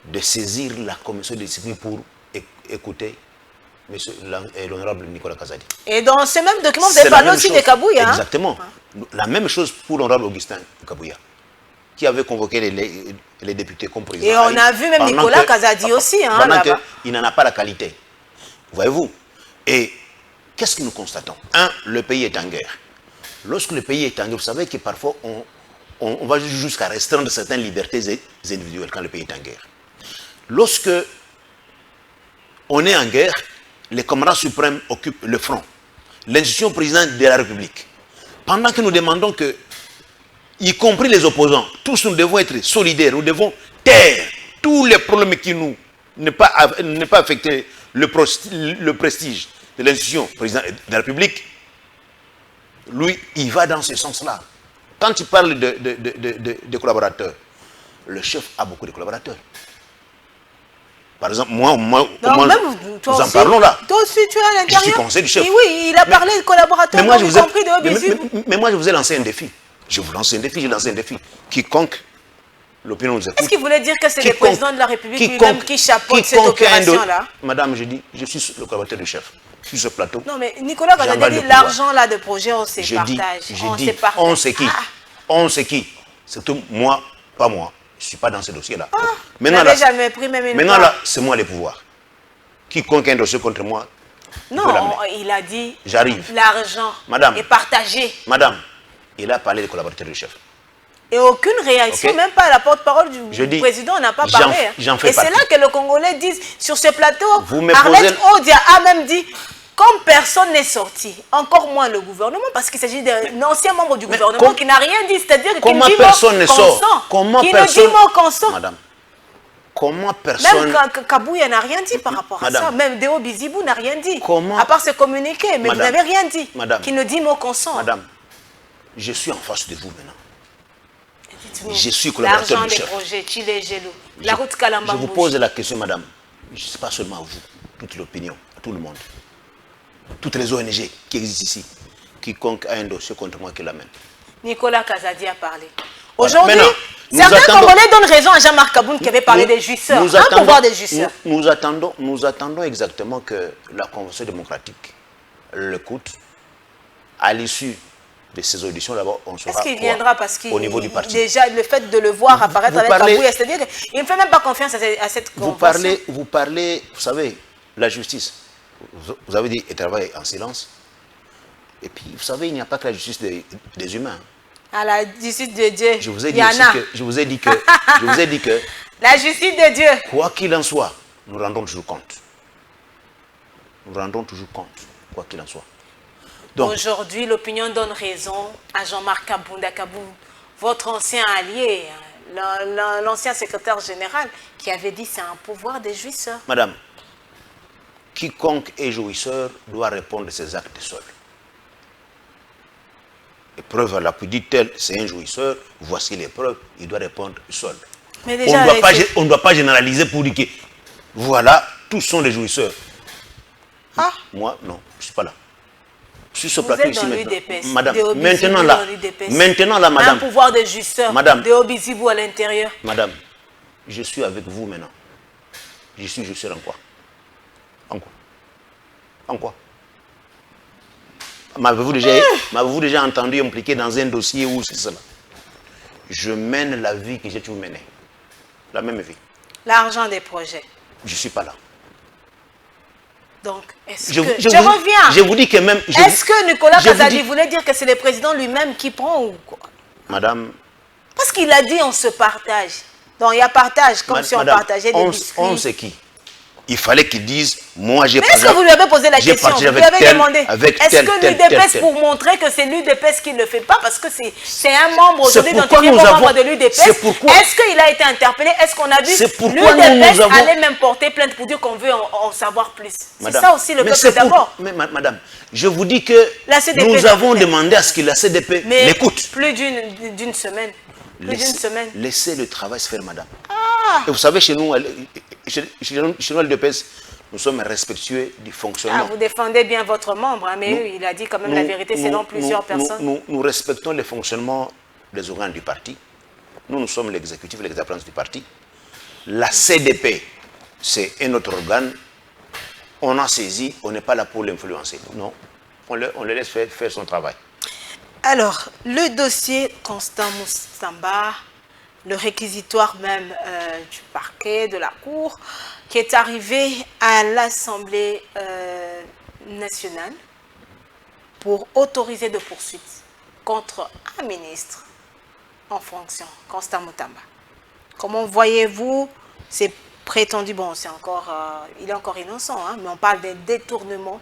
de saisir la commission de discipline pour écouter l'honorable Nicolas Kazadi. Et dans ce même document, vous avez parlé aussi de Kabouya. Exactement. La même chose pour l'honorable Augustin Kabouya, qui avait convoqué les députés comme président. Et on a vu même Nicolas Kazadi aussi. Il n'en a pas la qualité. Voyez-vous. Et qu'est-ce que nous constatons? Le pays est en guerre. Lorsque le pays est en guerre, vous savez que parfois on va jusqu'à restreindre certaines libertés individuelles quand le pays est en guerre. Lorsque on est en guerre, les commandants suprêmes occupent le front, l'institution présidente de la République, pendant que nous demandons que, y compris les opposants, tous nous devons être solidaires, nous devons taire tous les problèmes qui nous ne pas affecter le prestige de l'institution présidente de la République, lui, il va dans ce sens-là. Quand il parle de collaborateurs, le chef a beaucoup de collaborateurs. Par exemple, moi même, nous en parlons là. Toi aussi, tu es à l'intérieur. Je suis conseiller du chef. Et oui, il a parlé de collaborateurs, y compris de Obizibou. Mais moi, je vous ai lancé un défi. Je vous lance un défi, j'ai lancé un défi. Quiconque l'opinion nous écoute. Est-ce qu'il voulait dire que c'est le président de la République lui-même qui chapeaute cette opération-là? Madame, je dis, je suis le collaborateur du chef. Sur ce plateau. Non, mais Nicolas, quand on a dit l'argent là de projet, on se partage. On sait qui. On sait qui. C'est moi, pas moi. Je ne suis pas dans ce dossier-là. Maintenant, là, jamais pris même une maintenant là, c'est moi le pouvoir. Quiconque a un dossier contre moi. Non, il a dit l'argent est partagé. Madame, il a parlé des collaborateurs du chef. Et aucune réaction, même pas à la porte-parole du président, on n'a pas parlé. Et c'est là que le Congolais disent, sur ce plateau, Arlette Odia a même dit, comme personne n'est sorti, encore moins le gouvernement, parce qu'il s'agit d'un ancien membre du gouvernement qui n'a rien dit, c'est-à-dire qu'il ne dit personne ne sort. Qui ne dit mot consent. Madame, comment personne... Même Kabouya n'a rien dit par rapport à ça. Même Deo Bizibou n'a rien dit. À part se communiquer, mais vous n'avez rien dit. Qui ne dit mot consent. Madame, je suis en face de vous maintenant. Je suis collaborateur du chef. Je vous pose la question, madame. Je ne sais pas seulement à vous, toute l'opinion, à tout le monde. Toutes les ONG qui existent ici, quiconque a un dossier contre moi qui l'amène. Nicolas Kazadi a parlé. Aujourd'hui, certains Congolais donnent raison à Jean-Marc Kaboun qui avait parlé des jouisseurs. Un pouvoir des jouisseurs. Nous attendons exactement que la Convention démocratique l'écoute. À l'issue de ces auditions, d'abord, on saura. Est-ce qu'il viendra parce qu'il niveau du parti. Déjà, le fait de le voir apparaître avec Kabouya, c'est-à-dire qu'il ne fait même pas confiance à cette convention. Vous parlez, vous savez, la justice. Vous avez dit, et travaille en silence. Et puis, vous savez, il n'y a pas que la justice des humains. À la justice de Dieu, je vous ai dit que la justice de Dieu. Quoi qu'il en soit, nous rendons toujours compte. Nous rendons toujours compte, quoi qu'il en soit. Aujourd'hui, l'opinion donne raison à Jean-Marc Kabounda Kaboum, votre ancien allié, l'ancien secrétaire général, qui avait dit c'est un pouvoir des jouisseurs. Madame, quiconque est jouisseur doit répondre de ses actes seuls. Et preuve à l'appui, dit-elle, c'est un jouisseur, voici les preuves, il doit répondre seul. Mais déjà, on ne doit pas généraliser pour dire que voilà, tous sont des jouisseurs. Moi, non, je ne suis pas là. Sur ce plateau ici, madame, maintenant là, madame. Un pouvoir de jouisseur, de Obizibou à l'intérieur. Madame, je suis avec vous maintenant. Je suis jouisseur en quoi? En quoi? En quoi? M'avez-vous déjà entendu impliqué dans un dossier où c'est cela? Je mène la vie que j'ai toujours menée. La même vie. L'argent des projets. Je ne suis pas là. Donc, est-ce que... Je reviens. Je vous dis que même... Est-ce que Nicolas Kazadi voulait dire que c'est le président lui-même qui prend ou quoi? Madame... Parce qu'il a dit on se partage. Donc, il y a partage, comme si on partageait des biscuits. On sait qui? Il fallait qu'il dise, moi j'ai... Mais est-ce que vous lui avez posé la question? Vous lui avez demandé, est-ce que l'UDPS, pour montrer que c'est l'UDPS qui ne le fait pas, parce que c'est un membre aujourd'hui identifié comme membre de l'UDPS, est-ce qu'il a été interpellé? Est-ce qu'on a vu l'UDPS aller même porter plainte pour dire qu'on veut en savoir plus? C'est ça aussi le peuple d'abord. Mais madame, je vous dis que nous avons demandé à ce que la CDP l'écoute. Plus d'une semaine. Laissez le travail se faire, madame. Et vous savez, chez nous, l'UDPS, nous sommes respectueux du fonctionnement. Vous défendez bien votre membre, hein, mais il a dit quand même la vérité selon plusieurs personnes. Nous respectons le fonctionnement des organes du parti. Nous sommes l'exécutif et l'exécutif du parti. La CDP, c'est un autre organe. On a saisi, on n'est pas là pour l'influencer. Non, on le laisse faire son travail. Alors, le dossier Constant Moussamba, le réquisitoire même du parquet, de la Cour, qui est arrivé à l'Assemblée nationale pour autoriser de poursuites contre un ministre en fonction, Constant Moussamba. Comment voyez-vous ces prétendu, bon, c'est encore, il est encore innocent, hein, mais on parle des détournements,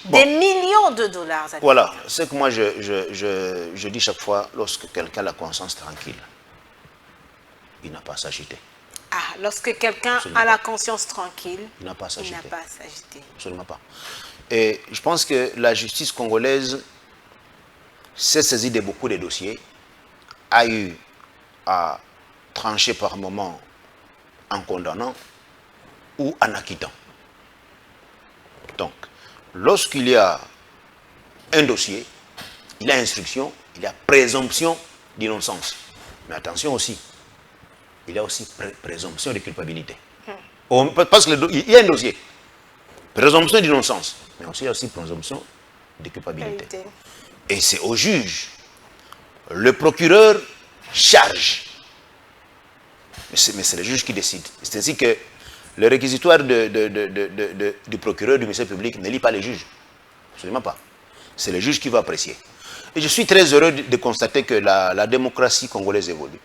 des millions de dollars. Voilà, c'est que moi je dis chaque fois, lorsque quelqu'un a la conscience tranquille, il n'a pas à s'agiter. Ah, lorsque quelqu'un a la conscience tranquille, il n'a pas à s'agiter. Absolument pas. Et je pense que la justice congolaise s'est saisie de beaucoup de dossiers, a eu à trancher par moments en condamnant ou en acquittant. Donc, lorsqu'il y a un dossier, il y a instruction, il y a présomption d'innocence. Mais attention aussi, il y a aussi présomption de culpabilité. Parce qu'il y a un dossier, présomption d'innocence, mais aussi il y a aussi présomption de culpabilité. Et c'est au juge. Le procureur charge. Mais c'est le juge qui décide. C'est ainsi que le réquisitoire du procureur du ministère public ne lit pas les juges. Absolument pas. C'est le juge qui va apprécier. Et je suis très heureux de constater que la démocratie congolaise évolue.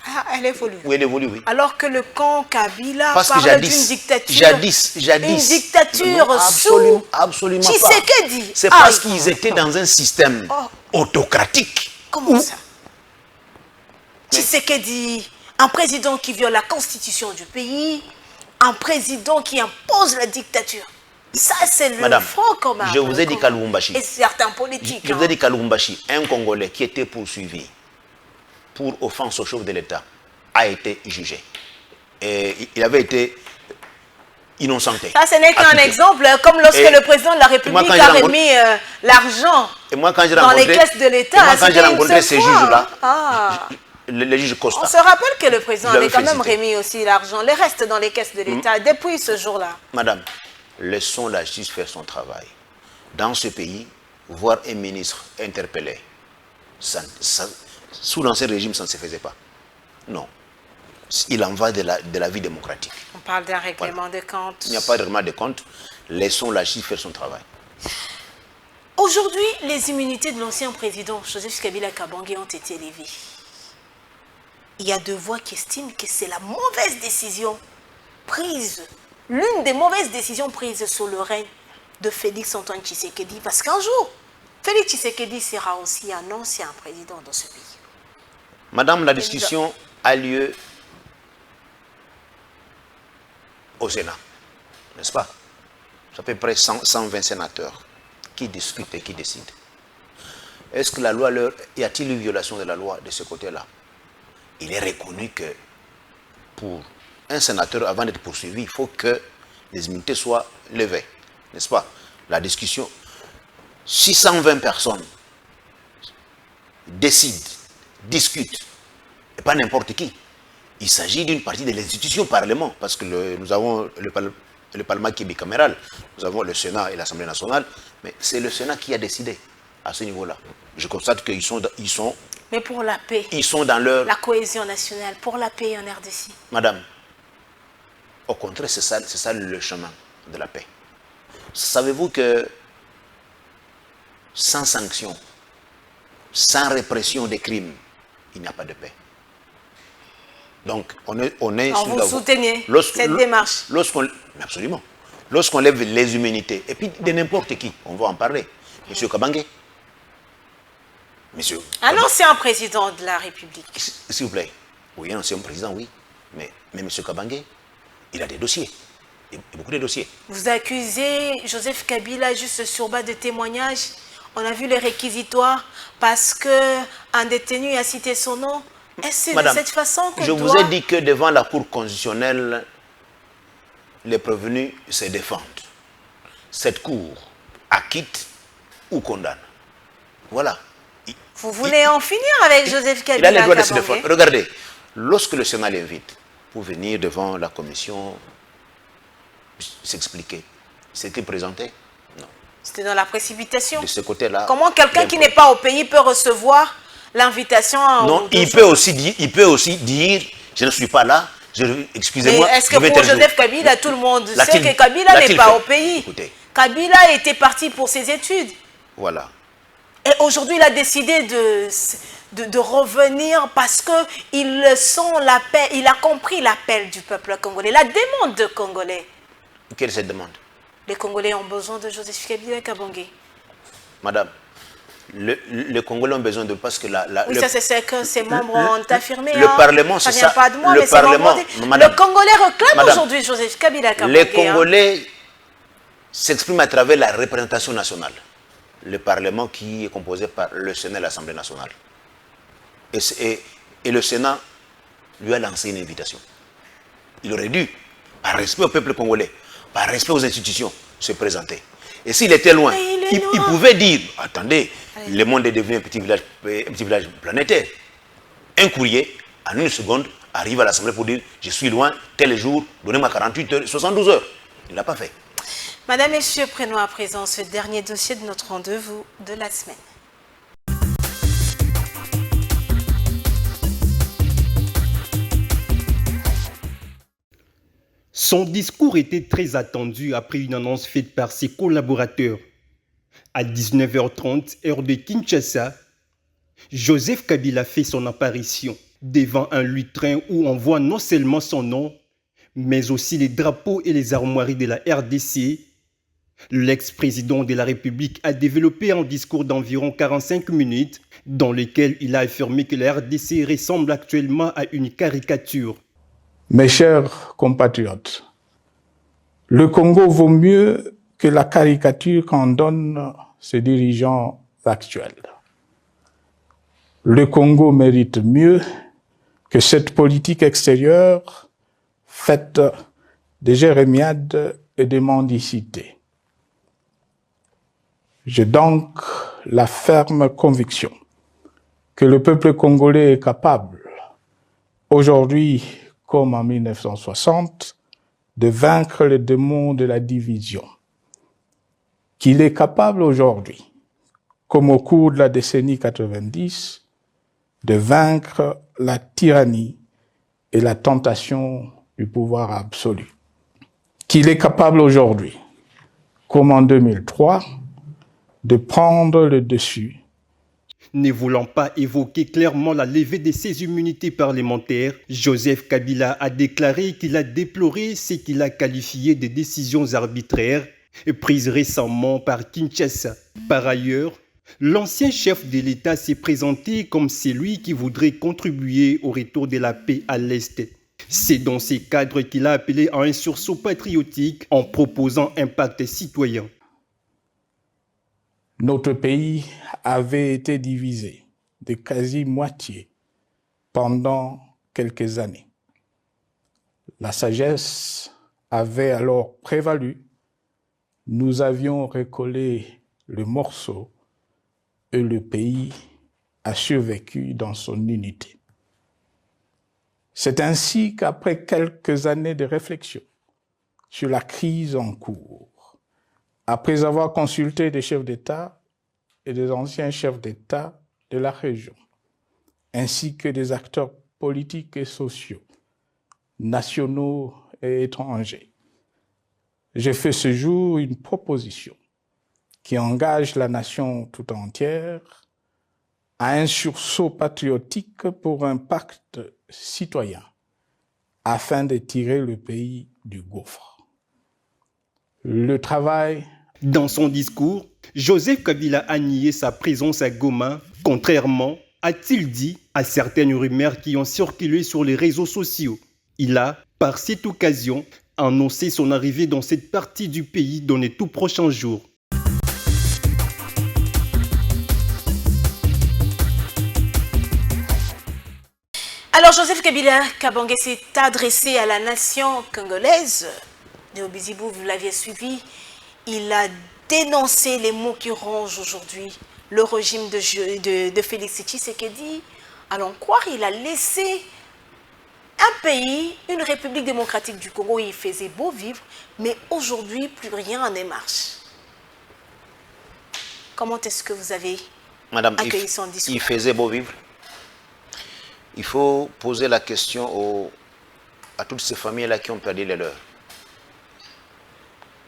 Ah, elle évolue. Oui, elle évolue, oui. Alors que le camp Kabila parle d'une dictature. Jadis. Une dictature non, absolument pas. Tshisekedi. C'est parce qu'ils étaient dans un système autocratique. Comment ça? Tshisekedi, un président qui viole la constitution du pays, un président qui impose la dictature. Ça, c'est le front commun. Je vous ai dit qu'à Lubumbashi. Et certains politiques. Je vous ai dit qu'à Lubumbashi, un Congolais qui était poursuivi pour offense au chef de l'État a été jugé. Et il avait été innocenté. Ça, ce n'est qu'un exemple, comme lorsque le président de la République a remis l'argent dans les caisses de l'État. Moi, quand j'ai rencontré ces juges-là, les juges Costa. On se rappelle que le président avait quand même remis aussi l'argent, les restes dans les caisses de l'État, depuis ce jour-là. Madame, laissons la justice faire son travail. Dans ce pays, voir un ministre interpellé, sous l'ancien régime, ça ne se faisait pas. Non. Il en va de la vie démocratique. On parle d'un règlement de compte. Il n'y a pas de règlement de compte. Laissons la justice faire son travail. Aujourd'hui, les immunités de l'ancien président Joseph Kabila Kabange ont été levées. Il y a deux voix qui estiment que c'est la mauvaise décision prise, l'une des mauvaises décisions prises sous le règne de Félix Antoine Tshisekedi. Parce qu'un jour, Félix Tshisekedi sera aussi un ancien président dans ce pays. Madame, la discussion a lieu au Sénat, n'est-ce pas? C'est à peu près 120 sénateurs qui discutent et qui décident. Est-ce que la loi leur... Y a-t-il une violation de la loi de ce côté-là? Il est reconnu que pour un sénateur, avant d'être poursuivi, il faut que les immunités soient levées, n'est-ce pas? La discussion, 620 personnes décident, discutent, et pas n'importe qui. Il s'agit d'une partie de l'institution Parlement, parce que nous avons le Parlement qui est bicaméral, nous avons le Sénat et l'Assemblée nationale, mais c'est le Sénat qui a décidé à ce niveau-là. Je constate qu'ils sont... Mais pour la paix, ils sont dans leur... la cohésion nationale, pour la paix en RDC. Madame, au contraire, c'est ça le chemin de la paix. Savez-vous que sans sanction, sans répression des crimes, il n'y a pas de paix. Donc, on est vous soutenez cette démarche? Absolument. Lorsqu'on lève les immunités, et puis de n'importe qui, on va en parler. Monsieur Kabange. Monsieur. Un ancien président de la République. S'il vous plaît. Oui, un ancien président, oui. Mais monsieur Kabange, il a des dossiers. Beaucoup de dossiers. Vous accusez Joseph Kabila juste sur base de témoignages. On a vu les réquisitoires parce qu'un détenu a cité son nom. Est-ce de cette façon que je vous ai dit que devant la Cour constitutionnelle, les prévenus se défendent. Cette Cour acquitte ou condamne. Voilà. Vous voulez en finir avec Joseph Kabila? Il a le droit de se défendre. Regardez, lorsque le Sénat l'invite pour venir devant la commission s'expliquer, c'était présenté? Non. C'était dans la précipitation? De ce côté-là. Comment quelqu'un qui n'est pas au pays peut recevoir l'invitation? Non, il peut aussi dire, je ne suis pas là, excusez-moi. Est-ce que pour Joseph Kabila, tout le monde sait que Kabila n'est pas au pays? Écoutez. Kabila était parti pour ses études. Voilà. Et aujourd'hui, il a décidé de revenir parce qu'il sent l'appel, il a compris l'appel du peuple congolais, la demande des Congolais. Quelle est cette demande? Les Congolais ont besoin de Joseph Kabila Kabange. Madame, les Congolais ont besoin de... Parce que oui, ça c'est ce que ses membres ont affirmé. Le Parlement, c'est ça. Ça vient pas de moi, le mais Parlement, le Congolais réclame aujourd'hui Joseph Kabila Kabange. Les Congolais s'expriment à travers la représentation nationale. Le Parlement qui est composé par le Sénat et l'Assemblée nationale. Et le Sénat lui a lancé une invitation. Il aurait dû, par respect au peuple congolais, par respect aux institutions, se présenter. Et s'il était loin, il pouvait dire, attendez, le monde est devenu un petit village planétaire. Un courrier, en une seconde, arrive à l'Assemblée pour dire, je suis loin, tel jour, donnez-moi 48 heures, 72 heures. Il ne l'a pas fait. Madame, Messieurs, prenons à présent ce dernier dossier de notre rendez-vous de la semaine. Son discours était très attendu après une annonce faite par ses collaborateurs. À 19h30, heure de Kinshasa, Joseph Kabila fait son apparition devant un lutrin où on voit non seulement son nom, mais aussi les drapeaux et les armoiries de la RDC. L'ex-président de la République a développé un discours d'environ 45 minutes dans lequel il a affirmé que la RDC ressemble actuellement à une caricature. Mes chers compatriotes, le Congo vaut mieux que la caricature qu'en donnent ses dirigeants actuels. Le Congo mérite mieux que cette politique extérieure faite de jérémiades et de mendicité. J'ai donc la ferme conviction que le peuple congolais est capable, aujourd'hui comme en 1960, de vaincre le démon de la division. Qu'il est capable aujourd'hui, comme au cours de la décennie 90, de vaincre la tyrannie et la tentation du pouvoir absolu. Qu'il est capable aujourd'hui, comme en 2003, de prendre le dessus. Ne voulant pas évoquer clairement la levée de ses immunités parlementaires, Joseph Kabila a déclaré qu'il a déploré ce qu'il a qualifié de décisions arbitraires prises récemment par Kinshasa. Par ailleurs, l'ancien chef de l'État s'est présenté comme celui qui voudrait contribuer au retour de la paix à l'Est. C'est dans ces cadres qu'il a appelé à un sursaut patriotique en proposant un pacte citoyen. Notre pays avait été divisé de quasi-moitié pendant quelques années. La sagesse avait alors prévalu. Nous avions recollé le morceau et le pays a survécu dans son unité. C'est ainsi qu'après quelques années de réflexion sur la crise en cours, après avoir consulté des chefs d'État et des anciens chefs d'État de la région, ainsi que des acteurs politiques et sociaux, nationaux et étrangers, j'ai fait ce jour une proposition qui engage la nation tout entière à un sursaut patriotique pour un pacte citoyen afin de tirer le pays du gouffre. Le travail. Dans son discours, Joseph Kabila a nié sa présence à Goma, contrairement, a-t-il dit, à certaines rumeurs qui ont circulé sur les réseaux sociaux. Il a, par cette occasion, annoncé son arrivée dans cette partie du pays dans les tout prochains jours. Alors Joseph Kabila Kabange s'est adressé à la nation congolaise. Néo Bizibou, vous l'aviez suivi, il a dénoncé les mots qui rongent aujourd'hui le régime de Félix Tshisekedi. À l'en croire, il a laissé un pays, une République démocratique du Congo, où il faisait beau vivre, mais aujourd'hui, plus rien ne marche. Comment est-ce que vous avez accueilli son discours? Il faisait beau vivre. Il faut poser la question à toutes ces familles-là qui ont perdu les leurs.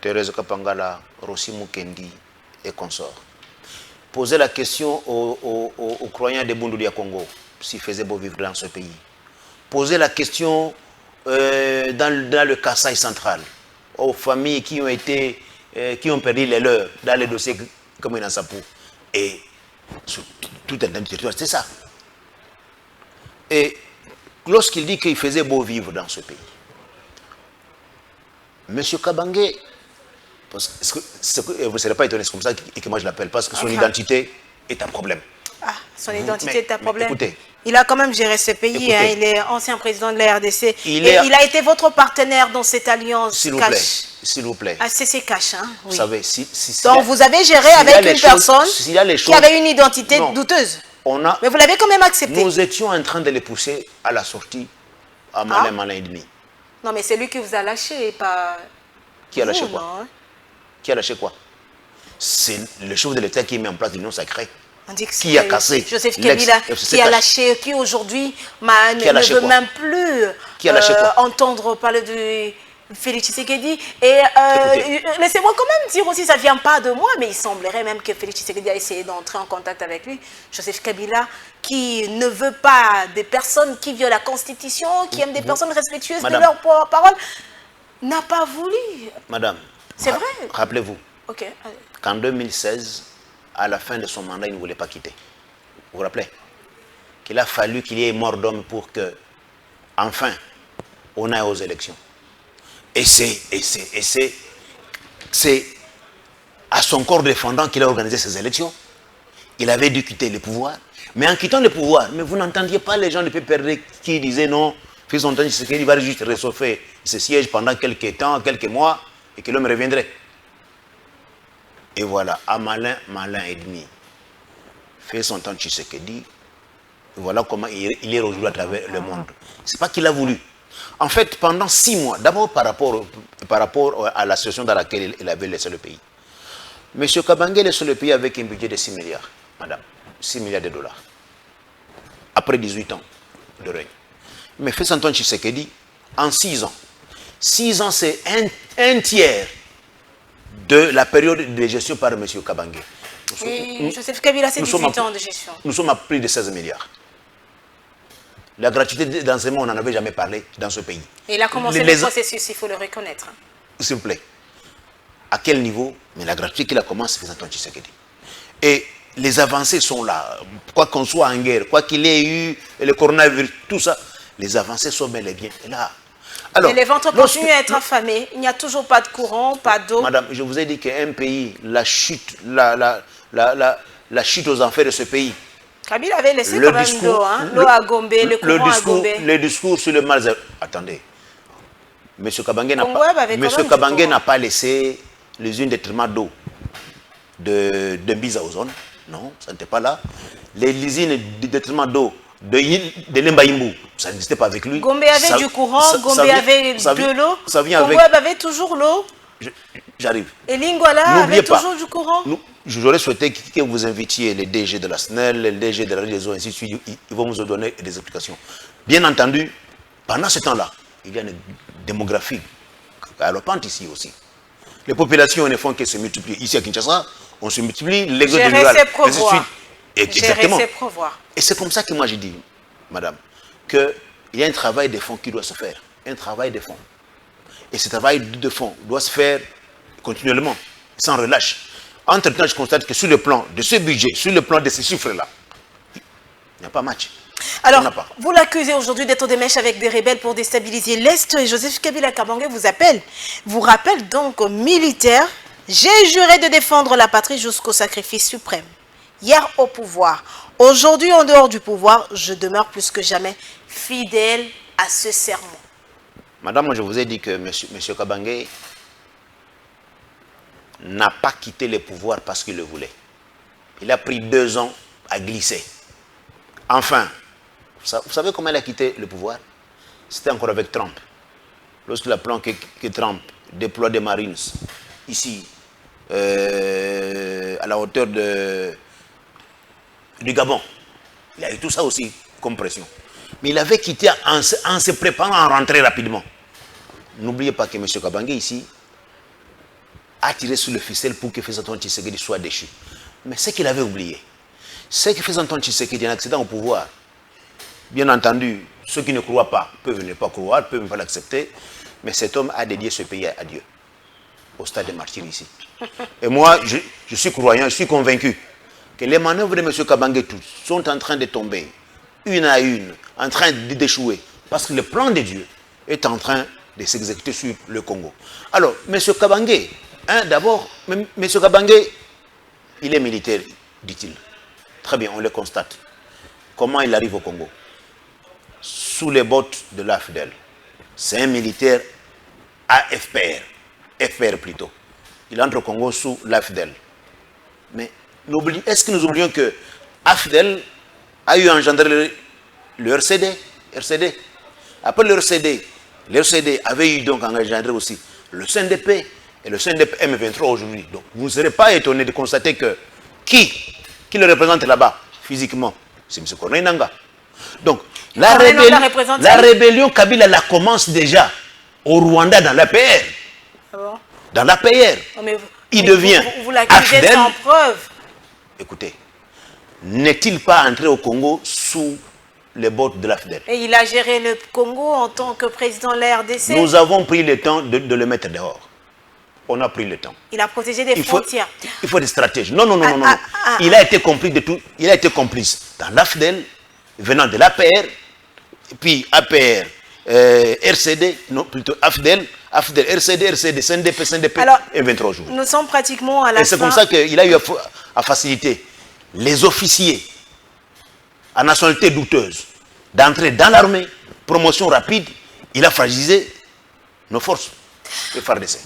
Thérèse Kapangala, Rossi Mukendi et consorts. Posez la question aux croyants de Bundudia Congo, s'il faisait beau vivre dans ce pays. Posez la question dans le Kasaï central, aux familles qui ont perdu les leurs dans les dossiers comme il en Sapou. Et sur tout un territoire, c'est ça. Et lorsqu'il dit qu'il faisait beau vivre dans ce pays, M. Kabangé, vous ne serez pas étonné, c'est comme ça que moi je l'appelle, parce que son identité est un problème. Ah, son identité est un problème. Écoutez, il a quand même géré ce pays, hein, il est ancien président de la RDC. Il a été votre partenaire dans cette alliance. S'il vous plaît. Ah, c'est cash, hein, oui. Vous savez, donc vous avez géré avec une personne qui avait une identité douteuse. Mais vous l'avez quand même accepté. Nous étions en train de les pousser à la sortie à Malin et demi. Non, mais c'est lui qui vous a lâché, pas... Qui a lâché quoi? Non, hein? Qui a lâché quoi? C'est le chef de l'État qui met en place l'union sacrée. Qui a cassé Joseph Kabila, qui a lâché, qui aujourd'hui ne veut même plus entendre parler de Félix Tshisekedi. Et laissez-moi quand même dire aussi, ça ne vient pas de moi, mais il semblerait même que Félix Tshisekedi a essayé d'entrer en contact avec lui. Joseph Kabila, qui ne veut pas des personnes qui violent la Constitution, qui aiment des personnes respectueuses de leur parole, n'a pas voulu. Madame, c'est vrai. Rappelez-vous qu'en 2016, à la fin de son mandat, il ne voulait pas quitter. Vous vous rappelez? Qu'il a fallu qu'il y ait mort d'homme pour que, enfin, on aille aux élections. Et c'est à son corps défendant qu'il a organisé ces élections. Il avait dû quitter le pouvoir. Mais en quittant le pouvoir, mais vous n'entendiez pas les gens de PPRD qui disaient non, fils son temps, il va juste réchauffer ce siège pendant quelques temps, quelques mois, et que l'homme reviendrait. Et voilà, à malin et demi, fait son temps Tshisekedi, voilà comment il est aujourd'hui à travers le monde. Ce n'est pas qu'il a voulu. En fait, pendant 6 mois, d'abord par rapport à la situation dans laquelle il avait laissé le pays. M. Kabangé laissé le pays avec un budget de 6 milliards, madame, 6 milliards de dollars. Après 18 ans de règne. Mais fait son temps Tshisekedi, en 6 ans. 6 ans, c'est un tiers de la période de gestion par M. Kabangé. Joseph Kabila, c'est 18 ans de gestion. Nous sommes à plus de 16 milliards. La gratuité d'enseignement, on n'en avait jamais parlé dans ce pays. Et il a commencé le processus, il faut le reconnaître. S'il vous plaît. À quel niveau? Mais la gratuité qu'il a commencé, c'est Antoine Tshisekedi. Et les avancées sont là. Quoi qu'on soit en guerre, quoi qu'il ait eu, le coronavirus, tout ça, les avancées sont bel et bien là. Alors, mais les ventres continuent à être affamés. Il n'y a toujours pas de courant, pas d'eau. Madame, je vous ai dit qu'un pays, la chute aux enfers de ce pays. Kabila avait laissé quand même l'eau, hein? L'eau à Gombe, le courant à Gombe. Le discours sur le mal. Attendez. M. Kabangé n'a pas laissé les unes de traitement d'eau de Mbiza Ozone. Non, ça n'était pas là. Les usines de traitement d'eau de Lembaïmbou, ça n'existait pas avec lui. Gombe avait du courant, Gombe avait de l'eau. Gombe avait toujours l'eau. J'arrive. Et Lingwala avait toujours du courant. J'aurais souhaité que vous invitiez les DG de la SNEL, les DG de la réseau, ainsi de suite. Ils vont vous donner des explications. Bien entendu, pendant ce temps-là, il y a une démographie galopante ici aussi. Les populations ne font que se multiplier. Ici à Kinshasa, on se multiplie, les exode rural, ainsi de suite. Exactement. Et c'est comme ça que moi j'ai dit, madame, qu'il y a un travail de fond qui doit se faire. Un travail de fond. Et ce travail de fond doit se faire continuellement, sans relâche. Entre-temps, je constate que sur le plan de ce budget, sur le plan de ces chiffres-là, il n'y a pas match. Alors, vous l'accusez aujourd'hui d'être des mèches avec des rebelles pour déstabiliser l'Est. Et Joseph Kabila Kabangé vous rappelle donc militaire, j'ai juré de défendre la patrie jusqu'au sacrifice suprême. Hier au pouvoir, aujourd'hui en dehors du pouvoir, je demeure plus que jamais fidèle à ce serment. Madame, moi je vous ai dit que M. Kabangé n'a pas quitté le pouvoir parce qu'il le voulait. Il a pris 2 ans à glisser. Enfin, vous savez comment il a quitté le pouvoir? C'était encore avec Trump. Lorsqu'il apprend que Trump déploie des Marines ici, à la hauteur du Gabon, il a eu tout ça aussi comme pression. Mais il avait quitté en se préparant à rentrer rapidement. N'oubliez pas que M. Kabangé ici a tiré sur le ficelle pour que Félix Antoine Tshisekedi soit déchu. Mais ce qu'il avait oublié, c'est que faisant Antoine Tshisekedi en accédant au pouvoir, bien entendu, ceux qui ne croient pas peuvent ne pas croire, peuvent ne pas l'accepter, mais cet homme a dédié ce pays à Dieu, au stade des martyrs ici. Et moi, je suis croyant, je suis convaincu que les manœuvres de M. Kabange sont en train de tomber, une à une, en train d'échouer, parce que le plan de Dieu est en train de s'exécuter sur le Congo. Alors, M. Kabange, d'abord, M. Kabange, il est militaire, dit-il. Très bien, on le constate. Comment il arrive au Congo? Sous les bottes de l'AFDEL. C'est un militaire AFPR, FPR plutôt. Il entre au Congo sous l'AFDEL. Mais est-ce que nous oublions que AFDEL a eu engendré le RCD? Après le RCD avait eu donc engendré aussi le CNDP et le CNDP M23 aujourd'hui. Donc vous ne serez pas étonné de constater que qui le représente là-bas physiquement, c'est M. Corneille Nangaa. Donc la rébellion Kabila la commence déjà au Rwanda dans l'APR. Ah bon? Dans l'APR. Il devient vous l'accusez sans preuve. Écoutez, n'est-il pas entré au Congo sous les bottes de l'AFDEL? Et il a géré le Congo en tant que président de la RDC. Nous avons pris le temps de le mettre dehors. On a pris le temps. Il a protégé des frontières. Il faut des stratèges. Non. Il a été complice de tout. Il a été complice dans l'AFDEL, venant de l'APR, puis APR, RCD, non, plutôt AFDEL, RCD, CNDP, alors, et 23 jours. Nous sommes pratiquement à la fin. Et c'est comme ça qu'il a eu à faciliter les officiers à nationalité douteuse d'entrer dans l'armée, promotion rapide. Il a fragilisé nos forces.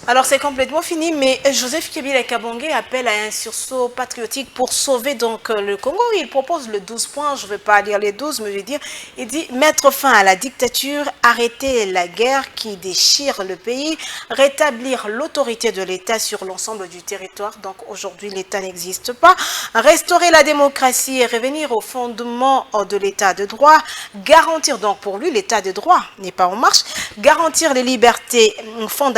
Alors c'est complètement fini, mais Joseph Kabila Kabange appelle à un sursaut patriotique pour sauver donc le Congo. Il propose le 12 points, je ne vais pas lire les 12, mais je vais dire, il dit mettre fin à la dictature, arrêter la guerre qui déchire le pays, rétablir l'autorité de l'État sur l'ensemble du territoire. Donc aujourd'hui l'État n'existe pas, restaurer la démocratie et revenir au fondement de l'État de droit, garantir donc pour lui l'État de droit n'est pas en marche, garantir les libertés fondamentales,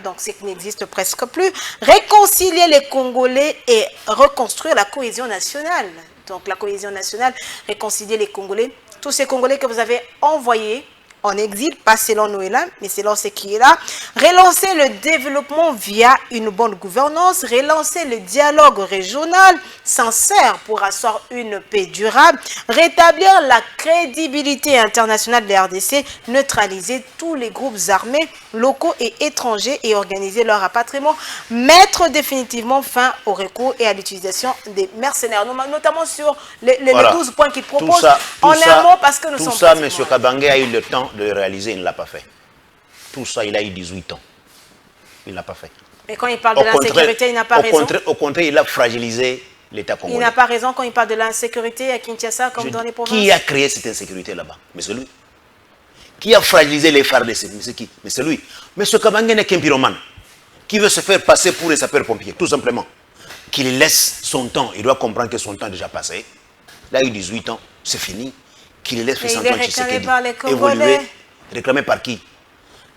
donc ce qui n'existe presque plus, réconcilier les Congolais et reconstruire la cohésion nationale. Donc la cohésion nationale, réconcilier les Congolais, tous ces Congolais que vous avez envoyés en exil, pas selon Noëlla, mais selon ce qui est là, relancer le développement via une bonne gouvernance, relancer le dialogue régional sincère pour asseoir une paix durable, rétablir la crédibilité internationale de la RDC, neutraliser tous les groupes armés locaux et étrangers et organiser leur rapatriement, mettre définitivement fin au recours et à l'utilisation des mercenaires, notamment sur les 12 points qu'il propose. En un mot, parce que nous sommes... Tout ça, M. Kabange a eu le temps de le réaliser, il ne l'a pas fait. Tout ça, il a eu 18 ans. Il ne l'a pas fait. Mais quand il parle de l'insécurité, il n'a pas raison. Au contraire, il a fragilisé l'État congolais. Il n'a pas raison quand il parle de l'insécurité à Kinshasa, comme dans les provinces. Qui a créé cette insécurité là-bas? Mais c'est lui. Qui a fragilisé les FARDC? Mais c'est qui? Mais c'est lui. Mais ce Kabange n'est qu'un pyromane qui veut se faire passer pour les sapeurs-pompiers, tout simplement. Qu'il laisse son temps. Il doit comprendre que son temps est déjà passé. Il a eu 18 ans, c'est fini. Qu'il laisse faire Antoine Tshisekedi évoluer. Réclamé par qui?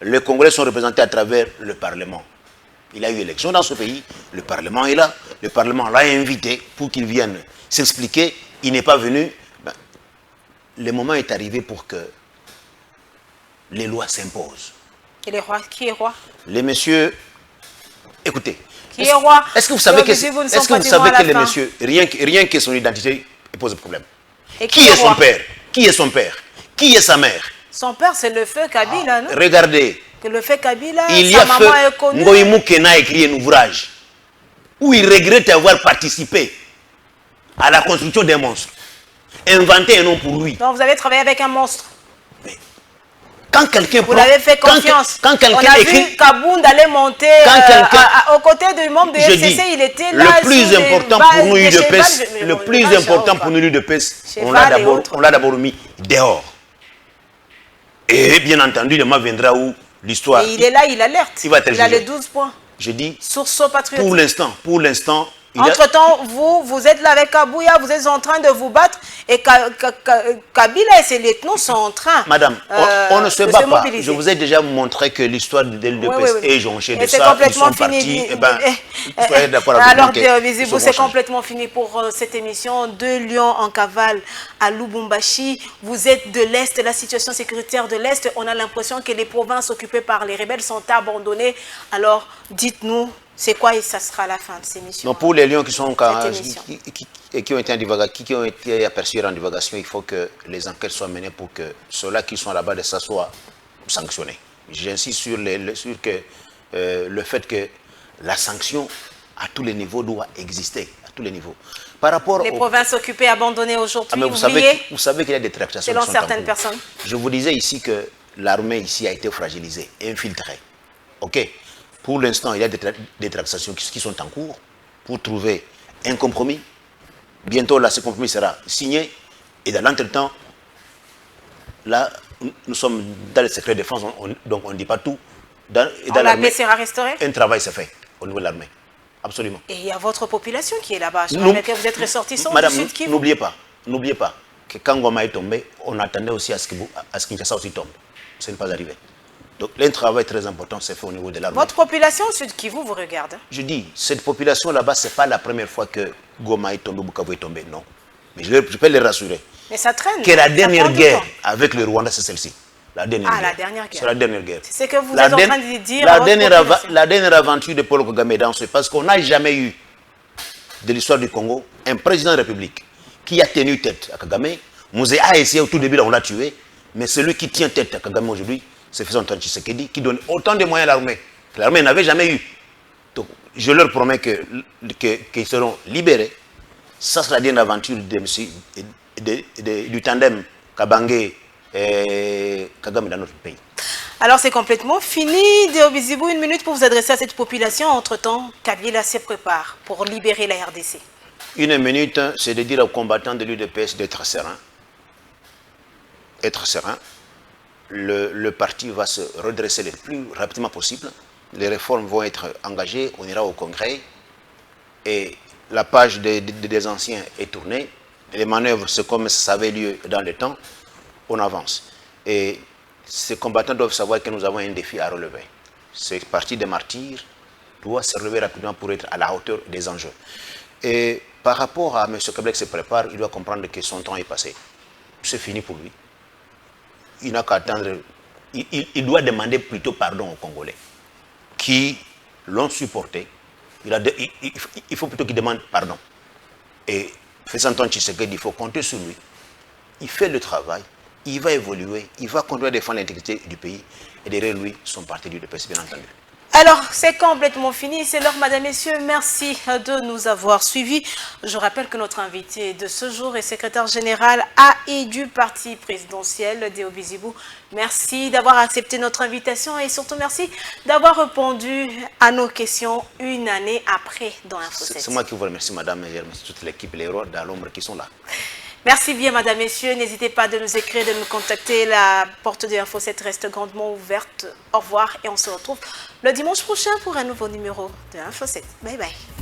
Les Congolais sont représentés à travers le Parlement. Il a eu élection dans ce pays, le Parlement est là, le Parlement l'a invité pour qu'il vienne s'expliquer. Il n'est pas venu. Le moment est arrivé pour que les lois s'imposent. Et les rois, qui est roi? Les messieurs, écoutez. Qui est roi? Est-ce que vous savez que les messieurs, rien que son identité pose problème? Qui est son père? Qui est son père? Qui est sa mère? Son père, c'est le feu Kabila, non? Regardez. Que le feu Kabila, il y a feu. Ngoï Moukena a écrit un ouvrage où il regrette avoir participé à la construction d'un monstre. Inventé un nom pour lui. Donc vous avez travaillé avec un monstre. Mais quand quelqu'un vous l'avez fait confiance. Quand quelqu'un on a vu Kabound aller monter aux côtés du membre de FCC, il était là. Le plus important pour nous, le plus important pour nous, l'UDPS, on l'a d'abord mis dehors. Et bien entendu, le moment viendra où l'histoire... Et il est là, il alerte. Il a les 12 points. Je dis, sursaut patriotique. Pour l'instant... Entre-temps, vous êtes là avec Kabouya, vous êtes en train de vous battre et Kabila et ses lieutenants sont en train... Madame, on ne se bat pas. Je vous ai déjà montré que l'histoire de l'UDPS est jonchée de ça. Ils sont partis. soyez d'accord avec alors, moi. Visible, c'est complètement fini pour cette émission. 2 lions en cavale à Lubumbashi. Vous êtes de l'Est, la situation sécuritaire de l'Est. On a l'impression que les provinces occupées par les rebelles sont abandonnées. Alors, dites-nous, c'est quoi et ça sera la fin de cette émission? Non, pour les lions qui ont été aperçus en divagation, il faut que les enquêtes soient menées pour que ceux-là qui sont là-bas de ça soient sanctionnés. J'insiste sur le fait que la sanction à tous les niveaux doit exister, à tous les niveaux. Par rapport les provinces occupées abandonnées aujourd'hui, vous savez qu'il y a des tractations selon certaines personnes. Je vous disais ici que l'armée ici a été fragilisée, infiltrée. Ok. Pour l'instant, il y a des tractations qui sont en cours pour trouver un compromis. Bientôt, là, ce compromis sera signé. Et dans l'entretemps, là, nous sommes dans le secret de défense, donc on ne dit pas tout. La paix sera restaurée? Un travail s'est fait au niveau de l'armée. Absolument. Et il y a votre population qui est là-bas. Je rappelle que vous êtes ressortissant du Sud Kivu. N'oubliez pas que quand Goma est tombé, on attendait aussi à ce que Kinshasa aussi tombe. Ce n'est pas arrivé. Donc, un travail très important s'est fait au niveau de l'armée. Votre population au Sud Kivu vous regarde? Je dis, cette population là-bas, ce n'est pas la première fois que Goma est tombé, Bukavu est tombé, non. Mais je peux les rassurer. Mais ça traîne. Que la dernière guerre avec le Rwanda, c'est celle-ci. La dernière guerre. La dernière guerre. C'est la dernière guerre. C'est ce que vous êtes en train de dire. La dernière aventure de Paul Kagame dans ce, parce qu'on n'a jamais eu de l'histoire du Congo un président de la République qui a tenu tête à Kagame. Mouzé a essayé au tout début, on l'a tué. Mais celui qui tient tête à Kagame aujourd'hui, c'est Félix Tshisekedi qui donne autant de moyens à l'armée que l'armée n'avait jamais eu. Donc, je leur promets qu'ils seront libérés. Ça sera une aventure du tandem Kabangé et Kagame dans notre pays. Alors c'est complètement fini. Deo Bizibu, 1 minute pour vous adresser à cette population. Entre-temps, Kabila se prépare pour libérer la RDC. 1 minute, c'est de dire aux combattants de l'UDPS d'être serein. Être serein. Le parti va se redresser le plus rapidement possible. Les réformes vont être engagées, on ira au Congrès. Et la page des anciens est tournée. Les manœuvres, c'est comme ça avait lieu dans le temps. On avance. Et ces combattants doivent savoir que nous avons un défi à relever. Ce parti des martyrs doit se relever rapidement pour être à la hauteur des enjeux. Et par rapport à M. Kabila qui se prépare, il doit comprendre que son temps est passé. C'est fini pour lui. Il n'a qu'à attendre. Il doit demander plutôt pardon aux Congolais qui l'ont supporté. Il faut plutôt qu'il demande pardon. Et Félix Tshisekedi, il faut compter sur lui. Il fait le travail, il va évoluer, il va continuer à défendre l'intégrité du pays. Et derrière lui, son parti du DPS, bien entendu. Alors, c'est complètement fini. C'est l'heure, mesdames, messieurs. Merci de nous avoir suivis. Je rappelle que notre invité de ce jour est secrétaire général AI du parti présidentiel, Deo Bizibu. Merci d'avoir accepté notre invitation et surtout merci d'avoir répondu à nos questions 1 année après dans Info 7. C'est moi qui vous remercie, madame, et je remercie toute l'équipe, les héros dans l'ombre qui sont là. Merci bien, madame, messieurs. N'hésitez pas de nous écrire, de nous contacter. La porte de Info 7 reste grandement ouverte. Au revoir et on se retrouve le dimanche prochain pour un nouveau numéro de Info 7. Bye bye.